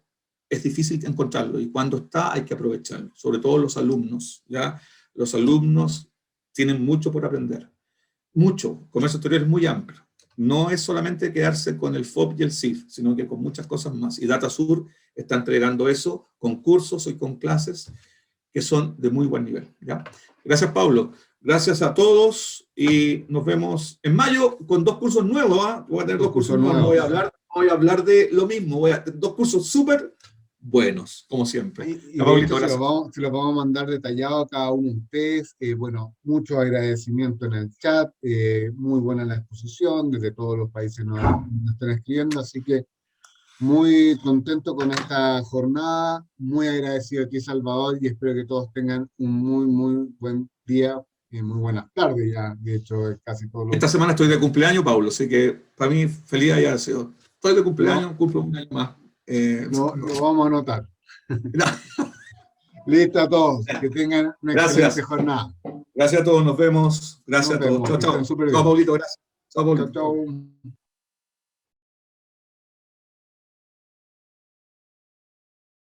es difícil encontrarlo, y cuando está hay que aprovecharlo, sobre todo los alumnos, ¿ya? Los alumnos tienen mucho por aprender, mucho. Comercio exterior es muy amplio. No es solamente quedarse con el FOB y el CIF, sino que con muchas cosas más. Y DataSur está entregando eso con cursos y con clases que son de muy buen nivel, ¿ya? Gracias, Pablo. Gracias a todos y nos vemos en mayo con 2 cursos nuevos. ¿Ah? Voy a tener 2 cursos nuevos. No voy a hablar de lo mismo. Voy a tener 2 cursos súper buenos, como siempre. Y Ya, de Pablito, hecho gracias. se los vamos a mandar detallado a cada uno de ustedes. Bueno, mucho agradecimiento en el chat, muy buena la exposición, desde todos los países nos están escribiendo, así que muy contento con esta jornada, muy agradecido a ti, Salvador, y espero que todos tengan un muy buen día y muy buenas tardes ya, de hecho, es casi todos los Esta días. semana estoy de cumpleaños, Pablo, así que para mí feliz haya sido. Estoy de cumpleaños, Lo, cumplo un año más. lo vamos a anotar. Listo a todos, que tengan una excelente Gracias. jornada. Gracias a todos, nos vemos. Nos Gracias a todos. vemos, Chao, que estén chao. súper Chao, bien. Pablito, gracias. Chao, Chao, Pablito. chao.